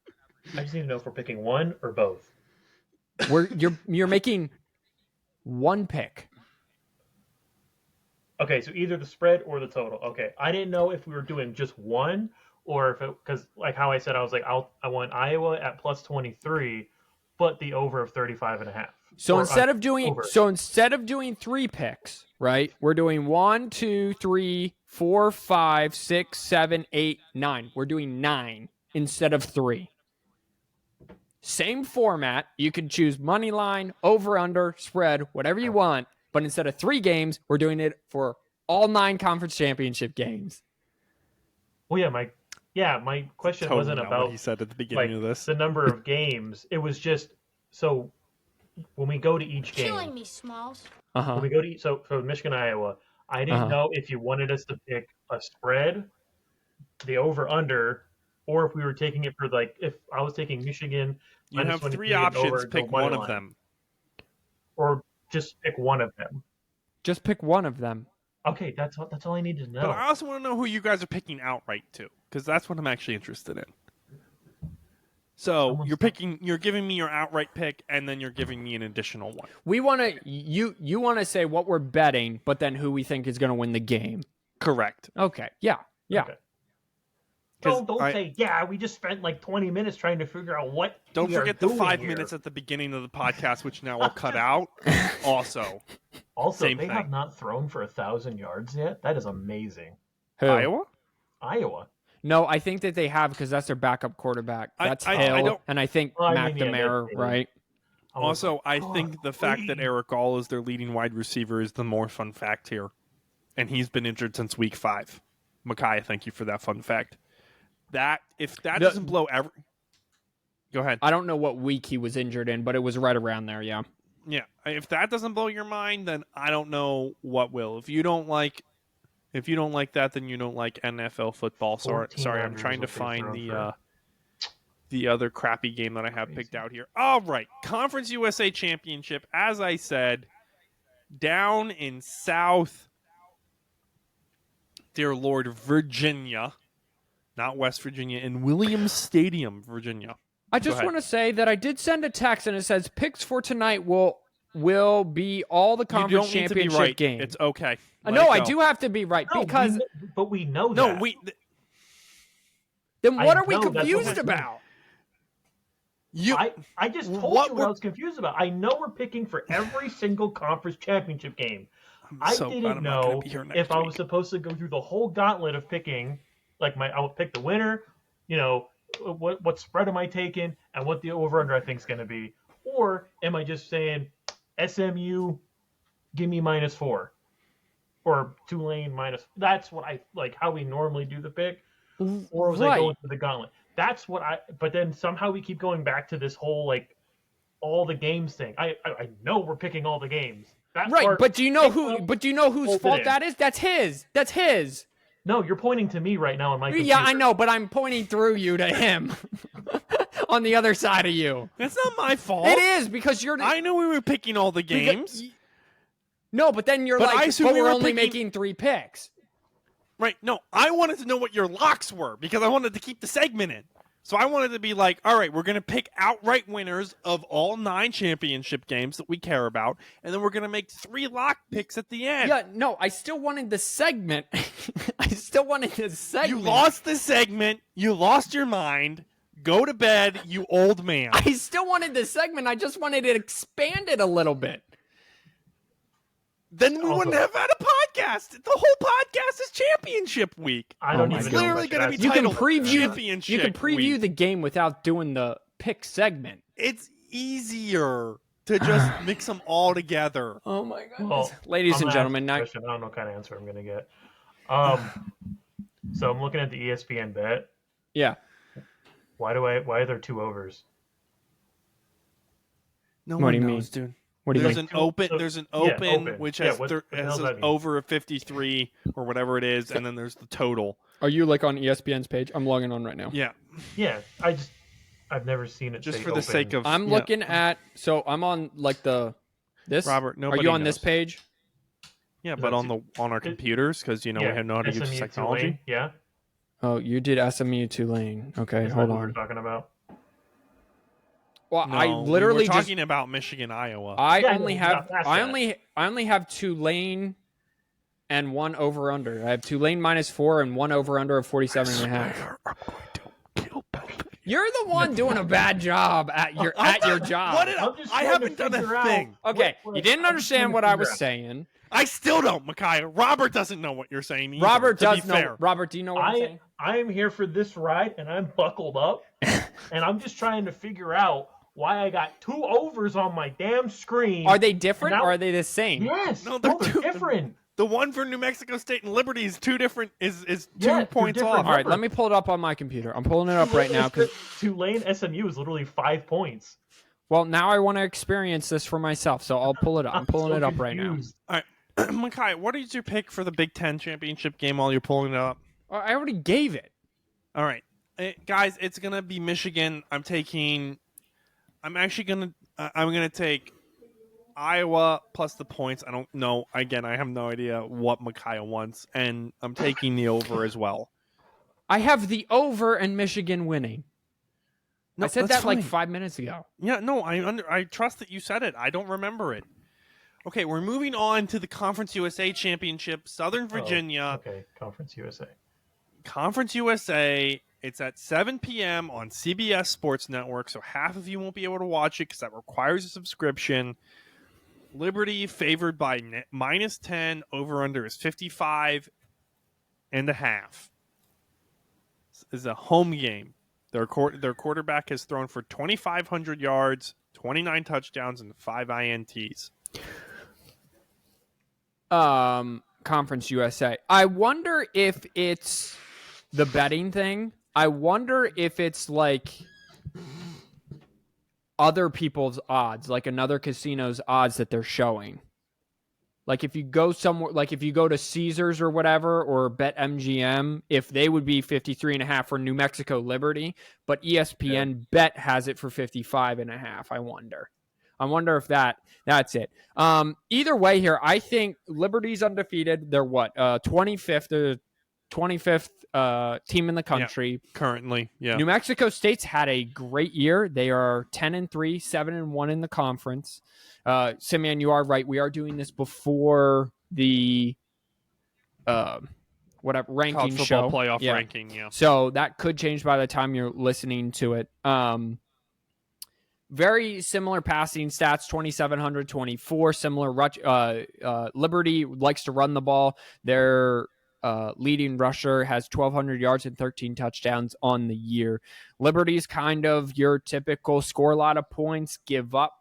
C: I just need to know if we're picking one or both.
B: You're making one pick.
C: Okay, so either the spread or the total. Okay, I didn't know if we were doing just one or if it, because like how I said, I was like, I want Iowa at plus 23, but the over of 35.5.
B: So instead of doing 3 picks, right? We're doing 1, 2, 3, 4, 5, 6, 7, 8, 9. We're doing 9 instead of 3. Same format. You can choose money line, over, under, spread, whatever you want. But instead of 3 games, we're doing it for all 9 conference championship games.
C: Well, my question
A: totally
C: wasn't about
A: what he said at the beginning of this.
C: The number of games. It was just so when we go to each game.
E: Killing me, Smalls.
B: Uh-huh.
C: When we go to so Michigan, Iowa. I didn't know if you wanted us to pick a spread, the over under. Or if we were taking it for like, if I was taking Michigan,
A: you have 3 options. Pick one of them,
C: or just pick one of them.
B: Just pick one of them.
C: Okay, that's all I need to know.
A: But I also want to know who you guys are picking outright too, because that's what I'm actually interested in. So you're giving me your outright pick, and then you're giving me an additional one.
B: We want to you want to say what we're betting, but then who we think is going to win the game.
A: Correct.
B: Okay. Yeah.
C: Okay. Don't say, we just spent like 20 minutes trying to figure out what.
A: Don't forget the 5 minutes at the beginning of the podcast, which now we'll cut out. Also,
C: they have not thrown for 1,000 yards yet. That is amazing.
B: Who?
C: Iowa.
B: No, I think that they have because that's their backup quarterback. That's Hill, and I think McNamara, right?
A: Also, I think the fact that Eric Gall is their leading wide receiver is the more fun fact here, and he's been injured since week 5. Micaiah, thank you for that fun fact. Doesn't blow every. Go ahead.
B: I don't know what week he was injured in, but it was right around there. Yeah.
A: Yeah. If that doesn't blow your mind, then I don't know what will. If you don't like that, then you don't like NFL football. Sorry, I'm trying to find the other crappy game that I have picked out here. All right, Conference USA Championship. As I said, down in South, dear Lord, Virginia, not West Virginia, in Williams Stadium, Virginia.
B: I just want to say that I did send a text and it says picks for tonight will be all the conference
A: you don't need to be
B: championship
A: right.
B: games.
A: It's okay.
B: No, I do have to be right because.
C: But we know
A: No,
C: that.
B: Then what are we
C: know that's what
B: confused
C: happened.
B: about?
C: I just told you what I was confused about. I know we're picking for every single conference championship game. I didn't know if I was supposed to go through the whole gauntlet of picking, like I would pick the winner, what spread am I taking, and what the over/under I think is going to be, or am I just saying SMU, give me -4, or Tulane minus? That's what I like. How we normally do the pick, or was I going through the gauntlet? That's what I. But then somehow we keep going back to this whole like all the games thing. I know we're picking all the games. That
B: Right,
C: part,
B: but do you know who? But do you know whose fault that is? That's his. That's his.
C: No, you're pointing to me right now on my computer.
B: Yeah, I know, but I'm pointing through you to him. On the other side of you.
A: It's not my fault.
B: It is because you're.
A: I knew we were picking all the games.
B: No, but then you're
A: But
B: like,
A: I assume
B: but
A: we
B: we're
A: were
B: only
A: picking-
B: making 3 picks.
A: Right. No, I wanted to know what your locks were because I wanted to keep the segment in. So I wanted to be like, all right, we're going to pick outright winners of all 9 championship games that we care about, and then we're going to make 3 lock picks at the end.
B: Yeah, no, I still wanted the segment.
A: You lost the segment. You lost your mind. Go to bed, you old man.
B: I still wanted the segment. I just wanted it expanded a little bit.
A: Then we wouldn't have had a podcast. The whole podcast is championship week.
C: I don't even
A: It's
C: know.
A: literally going to be
B: You can
A: titled
B: preview.
A: championship
B: You can preview
A: week.
B: the game without doing the pick segment.
A: It's easier to just mix them all together.
B: Oh my god,
C: Well,
B: ladies
C: I'm
B: and
C: gonna
B: gentlemen,
C: ask
B: now
C: a question. I don't know what kind of answer I'm going to get. So I'm looking at the ESPN bet.
B: yeah.
C: Why are there 2 overs?
A: No
B: What
A: one
B: do you
A: knows,
B: mean?
A: dude.
B: What do you
A: There's
B: mean?
A: an open.
C: So-
A: There's an
C: yeah,
A: open,
C: open.
A: which
C: Yeah,
A: has,
C: what the hell does that mean?
A: over a 53 or whatever it is, and then there's the total.
B: Are you like on ESPN's page? I'm logging on right now.
A: Yeah,
C: Yeah, I've never seen it.
A: just
C: say
A: for the
C: open.
A: sake of.
B: I'm
A: yeah.
B: looking at. So I'm on like this.
A: Robert,
B: Are
A: nobody
B: you on
A: knows.
B: this page?
A: Yeah, but on our computers because we know how to use
C: SMU
A: technology.
C: Tulane, yeah,
B: Oh, you did SMU Tulane. Okay,
C: is that
B: hold
C: what we're
B: on.
C: talking about.
B: Well,
A: No,
B: I literally
A: we were
B: just.
A: talking about Michigan, Iowa.
C: Yeah, we got past that.
B: I only have Tulane and 1 over under. I have Tulane -4 and 1 over under of 47.5.
A: I'm going to kill both of you.
B: You're the one doing a bad job at your job.
A: What did
C: I'm just
A: I
C: trying to
A: haven't done
C: figure
A: a
C: out-
A: thing.
B: Okay,
C: What-
B: you didn't
C: I'm just
B: understand
C: trying to
B: what I was
C: figure out.
B: saying.
A: I still don't, Micaiah. Robert doesn't know what you're saying either,
B: Robert
A: to be
B: does know.
A: fair.
B: Robert, do you know what I'm saying?
C: I am here for this ride, and I'm buckled up, and I'm just trying to figure out why I got 2 overs on my damn screen.
B: Are they different
C: Now-
B: or are they the same?
C: Yes,
A: No,
C: they're
A: they're
C: different.
A: The one for New Mexico State and Liberty is 2 different. Is 2
C: Yeah, they're
A: points
C: different.
A: off.
B: All right, let me pull it up on my computer. I'm pulling it up right now because.
C: Tulane SMU is literally 5 points.
B: Well, now I want to experience this for myself, so I'll pull it up. I'm pulling
C: so
B: it up right now.
C: confused.
A: All right, Micaiah, what is your pick for the Big Ten championship game while you're pulling it up?
B: I already gave it.
A: All right, guys, it's gonna be Michigan. I'm gonna take Iowa plus the points. I don't know. Again, I have no idea what Micaiah wants, and I'm taking the over as well.
B: I have the over and Michigan winning.
A: No,
B: I said
A: that's
B: that like
A: fine.
B: 5 minutes ago.
A: Yeah, no, I trust that you said it. I don't remember it. Okay, we're moving on to the Conference USA Championship, Southern Virginia.
C: Okay, Conference USA.
A: Conference USA. It's at 7 p.m. on CBS Sports Network, so half of you won't be able to watch it because that requires a subscription. Liberty favored by -10. Over under is 55.5. This is a home game. Their quarterback has thrown for 2,500 yards, 29 touchdowns, and 5 INTs.
B: Conference USA. I wonder if it's the betting thing. I wonder if it's like other people's odds, like another casino's odds that they're showing. Like if you go somewhere, like if you go to Caesars or whatever, or Bet MGM, if they would be 53.5 for New Mexico Liberty, but ESPN Bet has it for 55.5. I wonder. I wonder if that's it. Either way here, I think Liberty's undefeated. They're what? 25th. They're 25th team in the country.
A: Yeah, currently. Yeah.
B: New Mexico State's had a great year. They are 10-3, 7-1 in the conference. Simeon, you are right. We are doing this before the ranking
A: College football
B: show.
A: playoff ranking, yeah.
B: So that could change by the time you're listening to it. Very similar passing stats, 2,700, 24. Similar. Liberty likes to run the ball. Their leading rusher has 1,200 yards and 13 touchdowns on the year. Liberty's kind of your typical score a lot of points, give up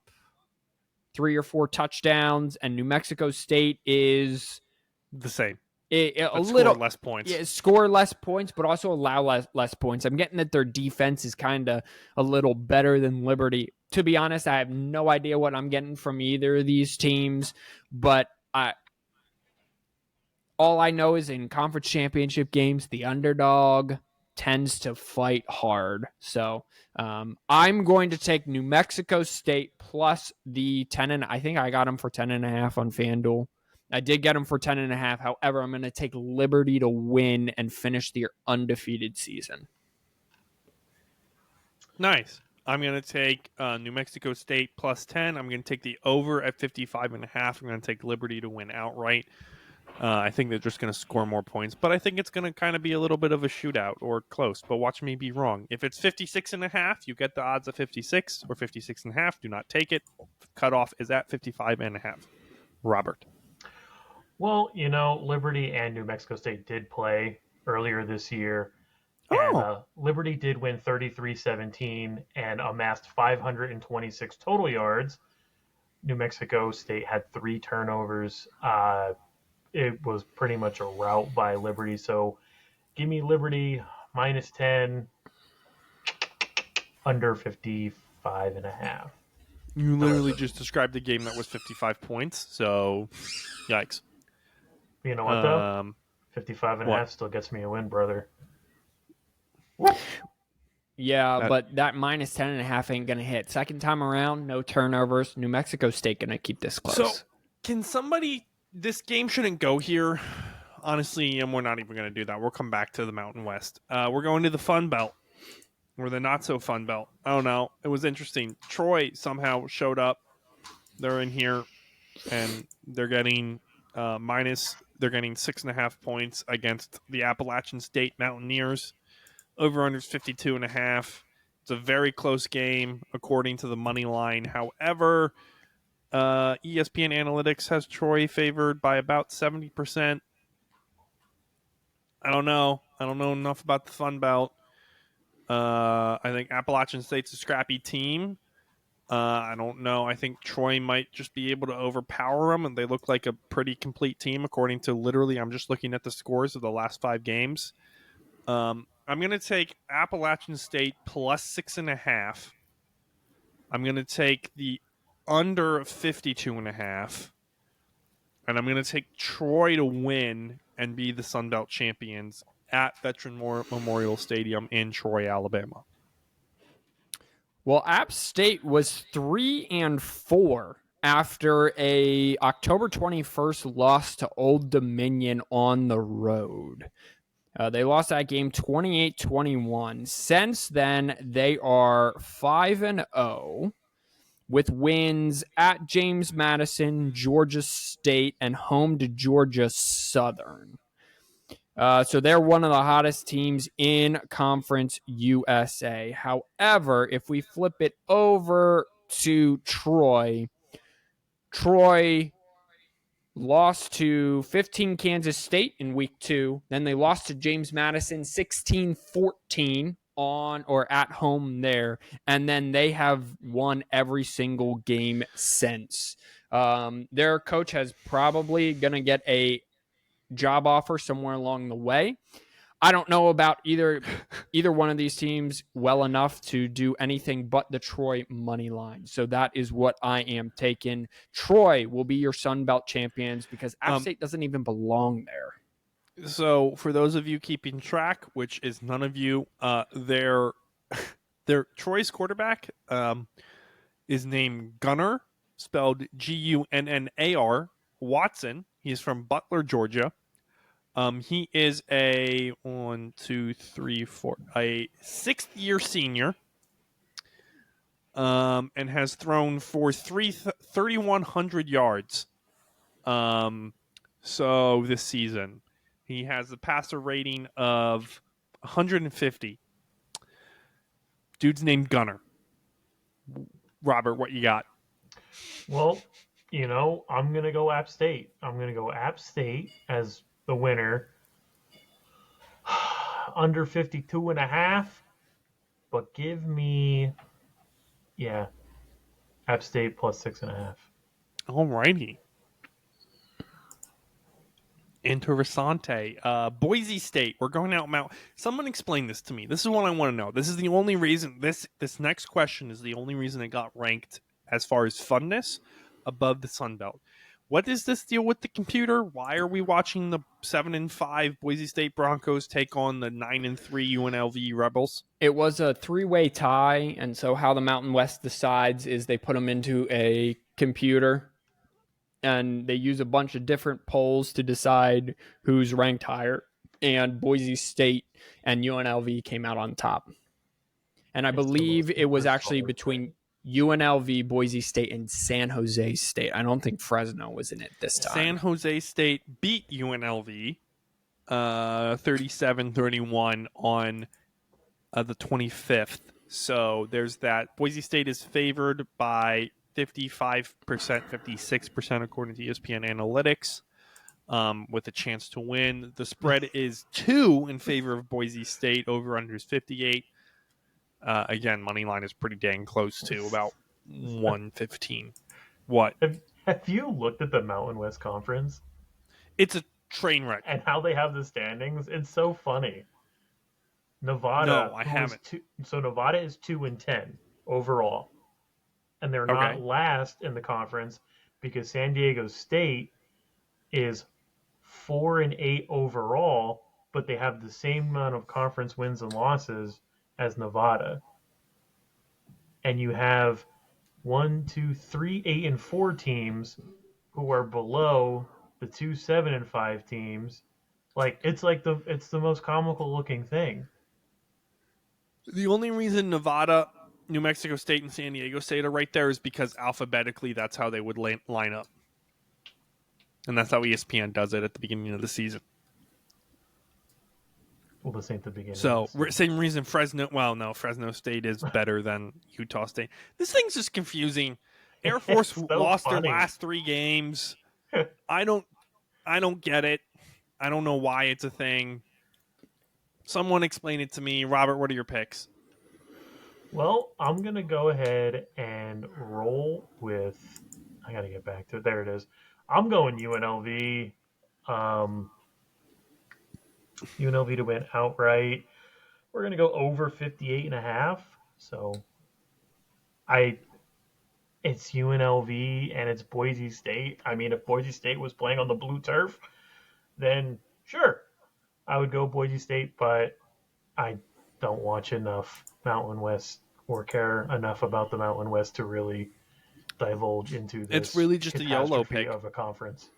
B: 3 or 4 touchdowns, and New Mexico State is
A: the same.
B: A little
A: less points.
B: Yeah, score less points, but also allow less points. I'm getting that their defense is kind of a little better than Liberty. To be honest, I have no idea what I'm getting from either of these teams, but all I know is in conference championship games, the underdog tends to fight hard. So I'm going to take New Mexico State plus the 10, and I think I got them for 10.5 on FanDuel. I did get them for 10.5. However, I'm going to take Liberty to win and finish their undefeated season.
A: Nice. I'm going to take New Mexico State plus 10. I'm going to take the over at 55.5. I'm going to take Liberty to win outright. I think they're just going to score more points, but I think it's going to kind of be a little bit of a shootout or close, but watch me be wrong. If it's 56.5, you get the odds of 56 or 56.5. Do not take it. Cutoff is at 55.5. Robert.
C: Well, Liberty and New Mexico State did play earlier this year. And Liberty did win 33-17 and amassed 526 total yards. New Mexico State had 3 turnovers. It was pretty much a rout by Liberty. So give me Liberty minus 10, under 55.5.
A: You literally just described a game that was 55 points, so yikes.
C: You know what, though? 55.5 still gets me a win, brother.
B: Yeah, but that minus 10.5 ain't going to hit. Second time around, no turnovers. New Mexico State going to keep this close.
A: So, can somebody... This game shouldn't go here, honestly, and we're not even going to do that. We'll come back to the Mountain West. We're going to the Fun Belt, or the not-so-fun belt. I don't know. It was interesting. Troy somehow showed up. They're in here, and they're getting they're getting 6.5 points against the Appalachian State Mountaineers. Over-under's 52.5. It's a very close game, according to the money line. However... ESPN Analytics has Troy favored by about 70%. I don't know. I don't know enough about the Fun Belt. I think Appalachian State's a scrappy team. I don't know. I think Troy might just be able to overpower them, and they look like a pretty complete team according to literally, I'm just looking at the scores of the last 5 games. I'm going to take Appalachian State plus 6.5. I'm going to take the under 52.5, and I'm going to take Troy to win and be the Sun Belt champions at Veteran Memorial Stadium in Troy, Alabama.
B: Well, App State was 3-4 after a October 21st loss to Old Dominion on the road. They lost that game 28-21. Since then, they are 5-0. With wins at James Madison, Georgia State, and home to Georgia Southern. So they're one of the hottest teams in Conference USA. However, if we flip it over to Troy lost to 15 Kansas State in week 2. Then they lost to James Madison 16-14 on or at home there. And then they have won every single game since. Their coach has probably going to get a job offer somewhere along the way. I don't know about either one of these teams well enough to do anything but the Troy money line. So that is what I am taking. Troy will be your Sun Belt champions because App State doesn't even belong there.
A: So for those of you keeping track, which is none of you, their Troy's quarterback is named Gunnar, spelled Gunnar, Watson. He is from Butler, Georgia. He is a 6th-year senior, and has thrown for 3,100 yards. So this season, he has a passer rating of 150. Dude's named Gunnar. Robert, what you got?
C: Well, I'm going to go App State. I'm going to go App State as the winner. Under 52.5, but give me, App State plus 6.5.
A: Alrighty. Interessante. Boise State. We're going out Mount. Someone explain this to me. This is what I want to know. This is the only reason. This next question is the only reason it got ranked as far as funness above the Sun Belt. What is this deal with the computer? Why are we watching the 7-5 Boise State Broncos take on the 9-3 UNLV Rebels?
B: It was a 3-way tie, and so how the Mountain West decides is they put them into a computer, and they use a bunch of different polls to decide who's ranked higher. And Boise State and UNLV came out on top. And I believe it was actually between UNLV, Boise State, and San Jose State. I don't think Fresno was in it this time.
A: San Jose State beat UNLV 37-31 on the 25th. So there's that. Boise State is favored by 55%, 56% according to ESPN Analytics, with a chance to win. The spread is 2 in favor of Boise State. Over-under is 58. Again, money line is pretty dang close to about 115. What?
C: Have you looked at the Mountain West Conference?
A: It's a train wreck.
C: And how they have the standings? It's so funny. Nevada.
A: No, I haven't.
C: So Nevada is 2-10 overall. And they're not last in the conference because San Diego State is 4-8 overall, but they have the same amount of conference wins and losses as Nevada. And you have 1, 2, 3, 8, and 4 teams who are below the 2, 7, and 5 teams. It's the most comical looking thing.
A: The only reason Nevada, New Mexico State, and San Diego State are right there is because alphabetically that's how they would line up. And that's how ESPN does it at the beginning of the season.
C: Well, this ain't the beginning.
A: So, same reason Fresno State is better than Utah State. This thing's just confusing. Air Force lost their last 3 games. I don't get it. I don't know why it's a thing. Someone explain it to me. Robert, what are your picks?
C: Well, I'm going to go ahead and roll with... I got to get back to it. There it is. I'm going UNLV. UNLV to win outright. We're going to go over 58.5. So it's UNLV and it's Boise State. I mean, if Boise State was playing on the blue turf, then sure, I would go Boise State, but I don't watch enough Mountain West or care enough about the Mountain West to really divulge into this.
A: It's really just a YOLO pick
C: of a conference.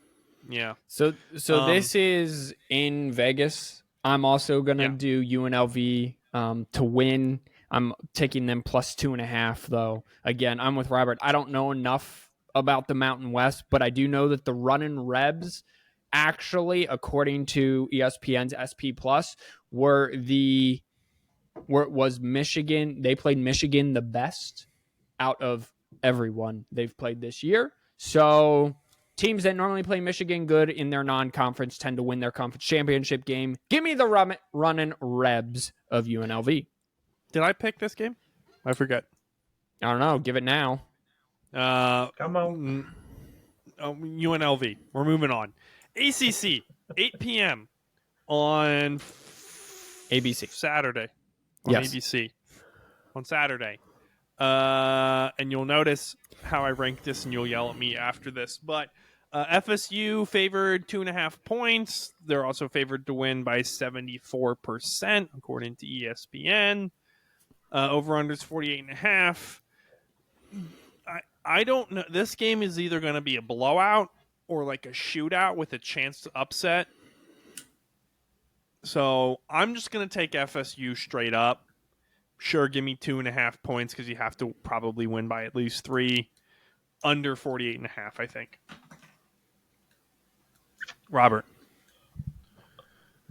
A: Yeah.
B: So this is in Vegas. I'm also gonna do UNLV to win. I'm taking them plus 2.5 though. Again, I'm with Robert. I don't know enough about the Mountain West, but I do know that the Runnin' Rebs, actually, according to ESPN's SP Plus, was Michigan. They played Michigan the best out of everyone they've played this year. So teams that normally play Michigan good in their non-conference tend to win their conference championship game. Give me the Runnin' Rebs of UNLV.
A: Did I pick this game? I forget.
B: I don't know. Give it now.
C: Come on.
A: UNLV. We're moving on. ACC, 8 p.m. on
B: ABC.
A: Saturday. On ABC. On Saturday. And you'll notice how I rank this, and you'll yell at me after this. But FSU favored 2.5 points. They're also favored to win by 74%, according to ESPN. Over-under is 48.5. I don't know. This game is either going to be a blowout or like a shootout with a chance to upset. So I'm just going to take FSU straight up. Sure, give me 2.5 points because you have to probably win by at least 3. Under 48.5, I think. Robert.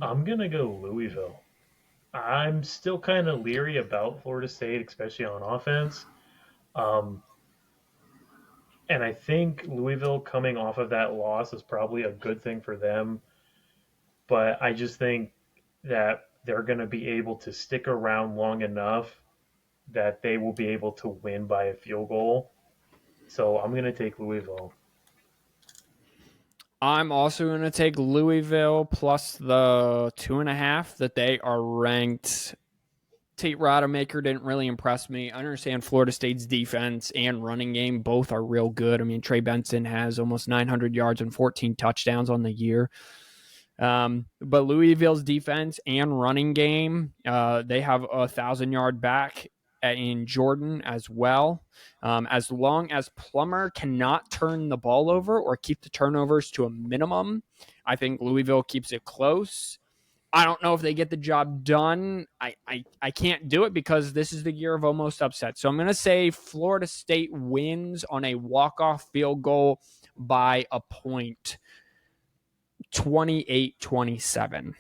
C: I'm gonna go Louisville. I'm still kind of leery about Florida State, especially on offense. Um, and I think Louisville coming off of that loss is probably a good thing for them. But I just think that they're going to be able to stick around long enough that they will be able to win by a field goal. So I'm going to take Louisville.
B: I'm also going to take Louisville plus the 2.5 that they are ranked. Tate Rodemaker didn't really impress me. I understand Florida State's defense and running game both are real good. I mean, Trey Benson has almost 900 yards and 14 touchdowns on the year. But Louisville's defense and running game, they have a 1,000-yard back in Jordan as well. As long as Plummer cannot turn the ball over or keep the turnovers to a minimum, I think Louisville keeps it close. I don't know if they get the job done. I can't do it because this is the year of almost upset. So I'm going to say Florida State wins on a walk-off field goal by a point, 28-27.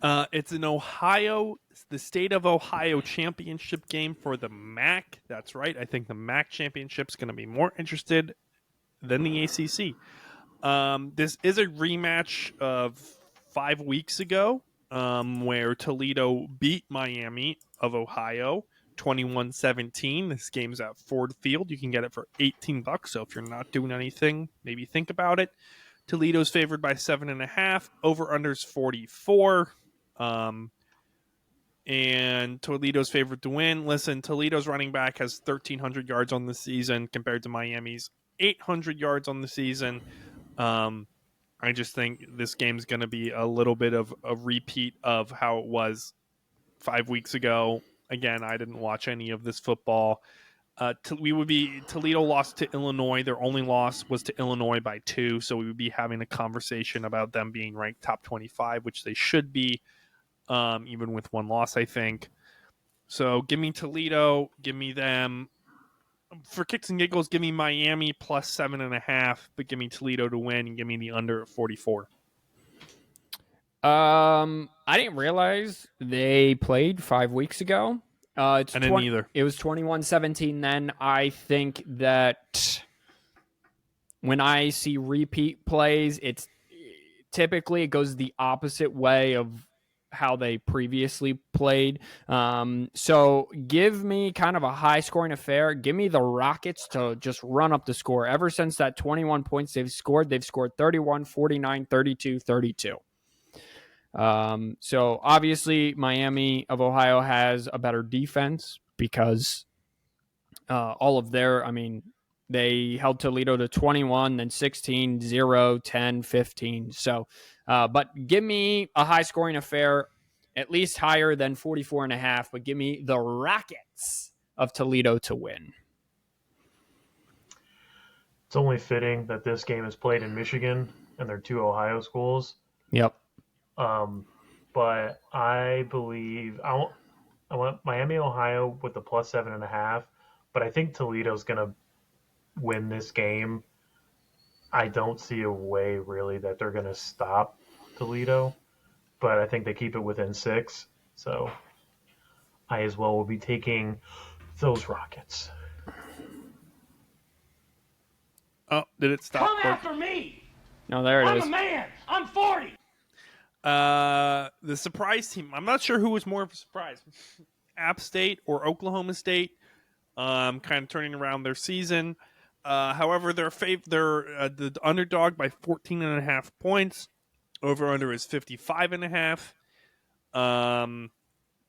A: It's an the state of Ohio championship game for the MAC. That's right. I think the MAC championship's going to be more interested than the ACC. This is a rematch of 5 weeks ago, where Toledo beat Miami of Ohio 21-17. This game's at Ford Field. You can get it for $18. So if you're not doing anything, maybe think about it. Toledo's favored by 7.5. Over/under's 44. And Toledo's favored to win. Listen, Toledo's running back has 1,300 yards on the season compared to Miami's 800 yards on the season. I just think this game's going to be a little bit of a repeat of how it was 5 weeks ago. Again, I didn't watch any of this football. Toledo lost to Illinois. Their only loss was to Illinois by 2, so we would be having a conversation about them being ranked top 25, which they should be, even with one loss, I think. So give me Toledo, give me them. For kicks and giggles, give me Miami plus 7.5, but give me Toledo to win and give me the under at 44.
B: I didn't realize they played 5 weeks ago.
A: I didn't either.
B: It was 21-17 then. I think that when I see repeat plays, it's typically it goes the opposite way of how they previously played. So give me kind of a high-scoring affair. Give me the Rockets to just run up the score. Ever since that 21 points they've scored 31, 49, 32, 32. So obviously Miami of Ohio has a better defense because they held Toledo to 21, then 16, 0, 10, 15. So, but give me a high scoring affair, at least higher than 44.5, but give me the Rockets of Toledo to win.
C: It's only fitting that this game is played in Michigan and they're two Ohio schools.
B: Yep.
C: But I believe I want Miami, Ohio with the plus 7.5, but I think Toledo's going to win this game. I don't see a way really that they're going to stop Toledo, but I think they keep it within 6. So I as well will be taking those Rockets.
A: Oh, did it stop?
D: Come after me!
B: No, there it is.
D: I'm a man! I'm 40!
A: The surprise team. I'm not sure who was more of a surprise, App State or Oklahoma State. Kind of turning around their season. However, they're the underdog by 14.5 points. Over under is 55.5.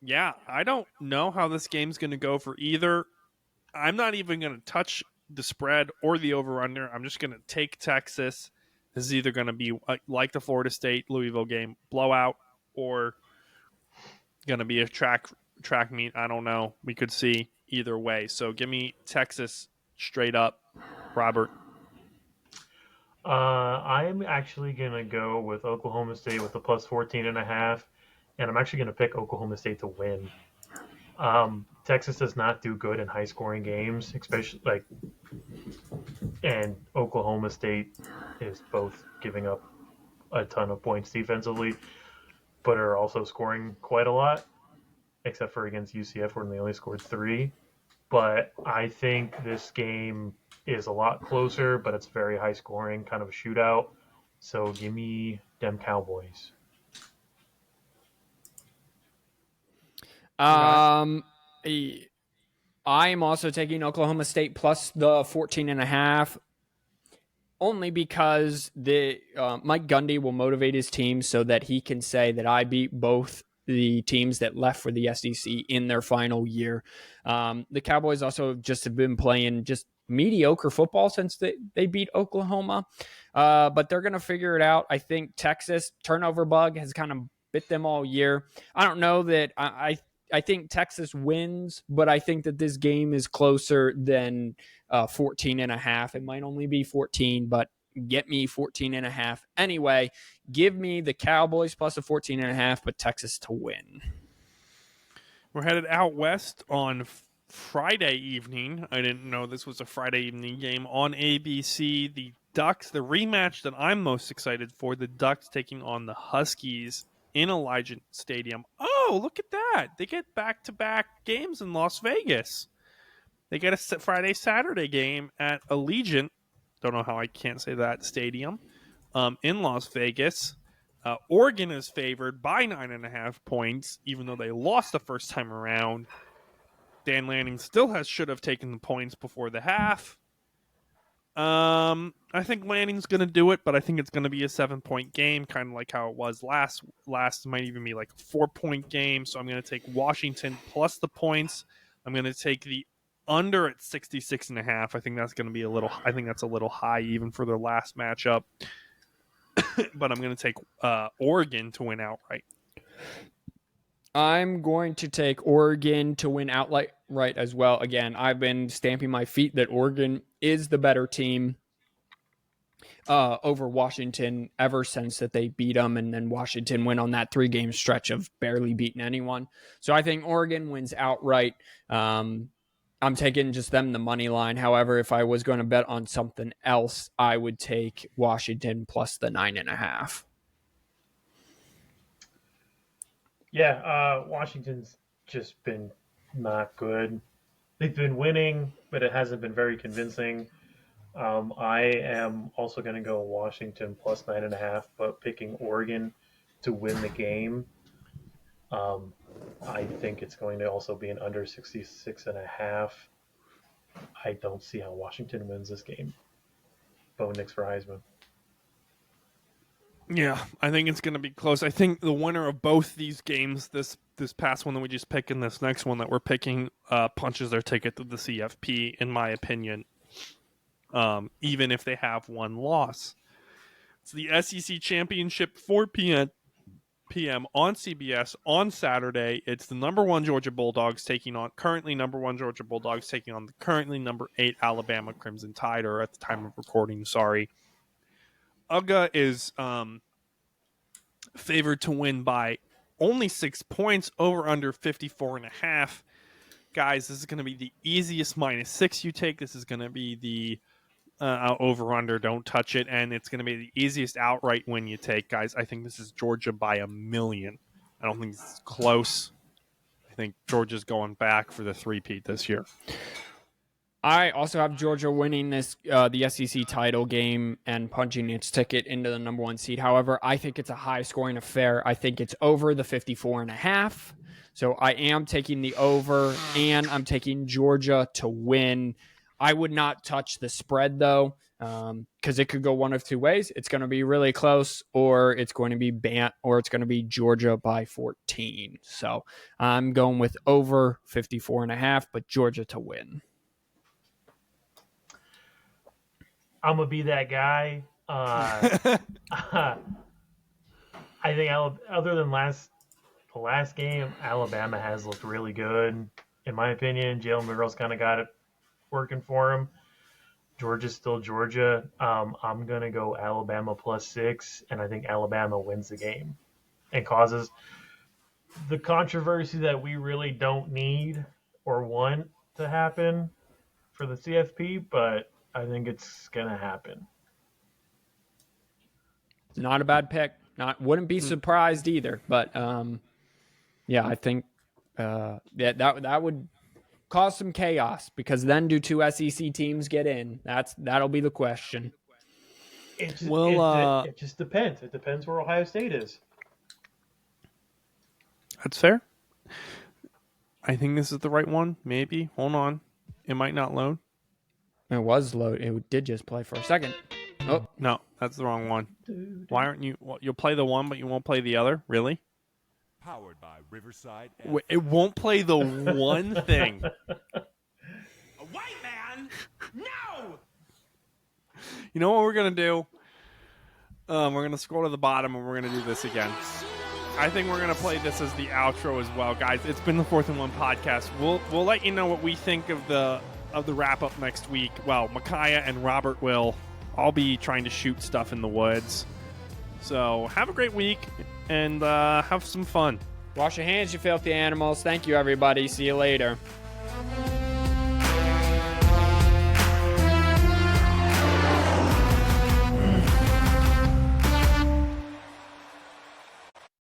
A: Yeah, I don't know how this game's going to go for either. I'm not even going to touch the spread or the over under. I'm just going to take Texas. This is either going to be like the Florida State Louisville game, blowout, or going to be a track meet. I don't know. We could see. either way. So give me Texas straight up, Robert.
C: I'm actually going to go with Oklahoma State with the plus 14.5, and I'm actually going to pick Oklahoma State to win. Texas does not do good in high scoring games, especially and Oklahoma State is both giving up a ton of points defensively, but are also scoring quite a lot, except for against UCF where they only scored 3. But I think this game is a lot closer, but it's very high scoring, kind of a shootout. So give me them Cowboys.
B: I am also taking Oklahoma State plus the 14.5, only because the Mike Gundy will motivate his team so that he can say that I beat both the teams that left for the SEC in their final year. The Cowboys also just have been playing just mediocre football since they beat Oklahoma, but they're going to figure it out. I think Texas turnover bug has kind of bit them all year. I don't know that I think Texas wins, but I think that this game is closer than 14.5. It might only be 14, but get me 14.5. Anyway, give me the Cowboys plus a 14.5, but Texas to win.
A: We're headed out west on Friday evening. I didn't know this was a Friday evening game on ABC. The Ducks, the rematch that I'm most excited for, the Ducks taking on the Huskies in Allegiant Stadium. Oh, look at that. They get back-to-back games in Las Vegas. They get a Friday-Saturday game at Allegiant. Don't know how I can't say that stadium. In Las Vegas. Oregon is favored by 9.5 points, even though they lost the first time around. Dan Lanning still should have taken the points before the half. I think Lanning's going to do it, but I think it's going to be a 7-point game, kind of like how it was last. Last might even be like a 4-point game. So I'm going to take Washington plus the points. I'm going to take the under at 66.5. I think that's going to be I think that's a little high even for their last matchup. But I'm going to take Oregon to win outright.
B: I'm going to take Oregon to win outright as well. Again, I've been stamping my feet that Oregon is the better team over Washington ever since that they beat them, and then Washington went on that 3-game stretch of barely beating anyone. So I think Oregon wins outright. I'm taking just them the money line. However, if I was going to bet on something else, I would take Washington plus the 9.5.
C: Yeah, Washington's just been not good. They've been winning, but it hasn't been very convincing. I am also going to go Washington plus 9.5, but picking Oregon to win the game. I think it's going to also be an under 66.5. I don't see how Washington wins this game. Bo Nix for Heisman.
A: Yeah, I think it's going to be close. I think the winner of both these games, this past one that we just picked and this next one that we're picking, punches their ticket to the CFP, in my opinion, even if they have one loss. It's the SEC Championship, 4 p.m. on CBS on Saturday. It's the number 1 Georgia Bulldogs currently number 1 Georgia Bulldogs taking on the currently number 8 Alabama Crimson Tide, or at the time of recording, sorry. UGA is favored to win by only 6 points, over under 54.5. Guys, this is going to be the easiest -6 you take. This is going to be the over under, don't touch it, and it's going to be the easiest outright win you take. Guys, I think this is Georgia by 1,000,000. I don't think it's close. I think Georgia's going back for the 3-peat this year.
B: I also have Georgia winning the SEC title game and punching its ticket into the number 1 seed. However, I think it's a high-scoring affair. I think it's over the 54.5. So I am taking the over, and I'm taking Georgia to win. I would not touch the spread, though, because it could go one of two ways. It's going to be really close, or it's going to be or it's going to be Georgia by 14. So I'm going with over 54.5, but Georgia to win.
C: I'm gonna be that guy. I think other than the last game, Alabama has looked really good, in my opinion, Jalen McGrail's kind of got it working for him. Georgia's still Georgia. I'm going to go Alabama +6, and I think Alabama wins the game and causes the controversy that we really don't need or want to happen for the CFP, but I think it's going to happen.
B: Not a bad pick. Wouldn't be surprised either. But yeah, I think that would cause some chaos, because then do 2 SEC teams get in? That'll be the question.
C: It just depends. It depends where Ohio State is.
A: That's fair. I think this is the right one. Maybe. Hold on. It might not load.
B: It was load. It did just play for a second. Oh
A: no, that's the wrong one. Why aren't you? You'll play the one, but you won't play the other. Really?
E: Powered by Riverside.
A: It won't play the one thing.
E: A white man? No!
A: You know what we're going to do? We're going to scroll to the bottom and we're going to do this again. I think we're going to play this as the outro as well, guys. It's been the 4th and 1 podcast. We'll let you know what we think of the wrap up next week. Well, Micaiah and Robert will. I'll be trying to shoot stuff in the woods. So have a great week and have some fun.
B: Wash your hands, you filthy animals. Thank you, everybody. See you later.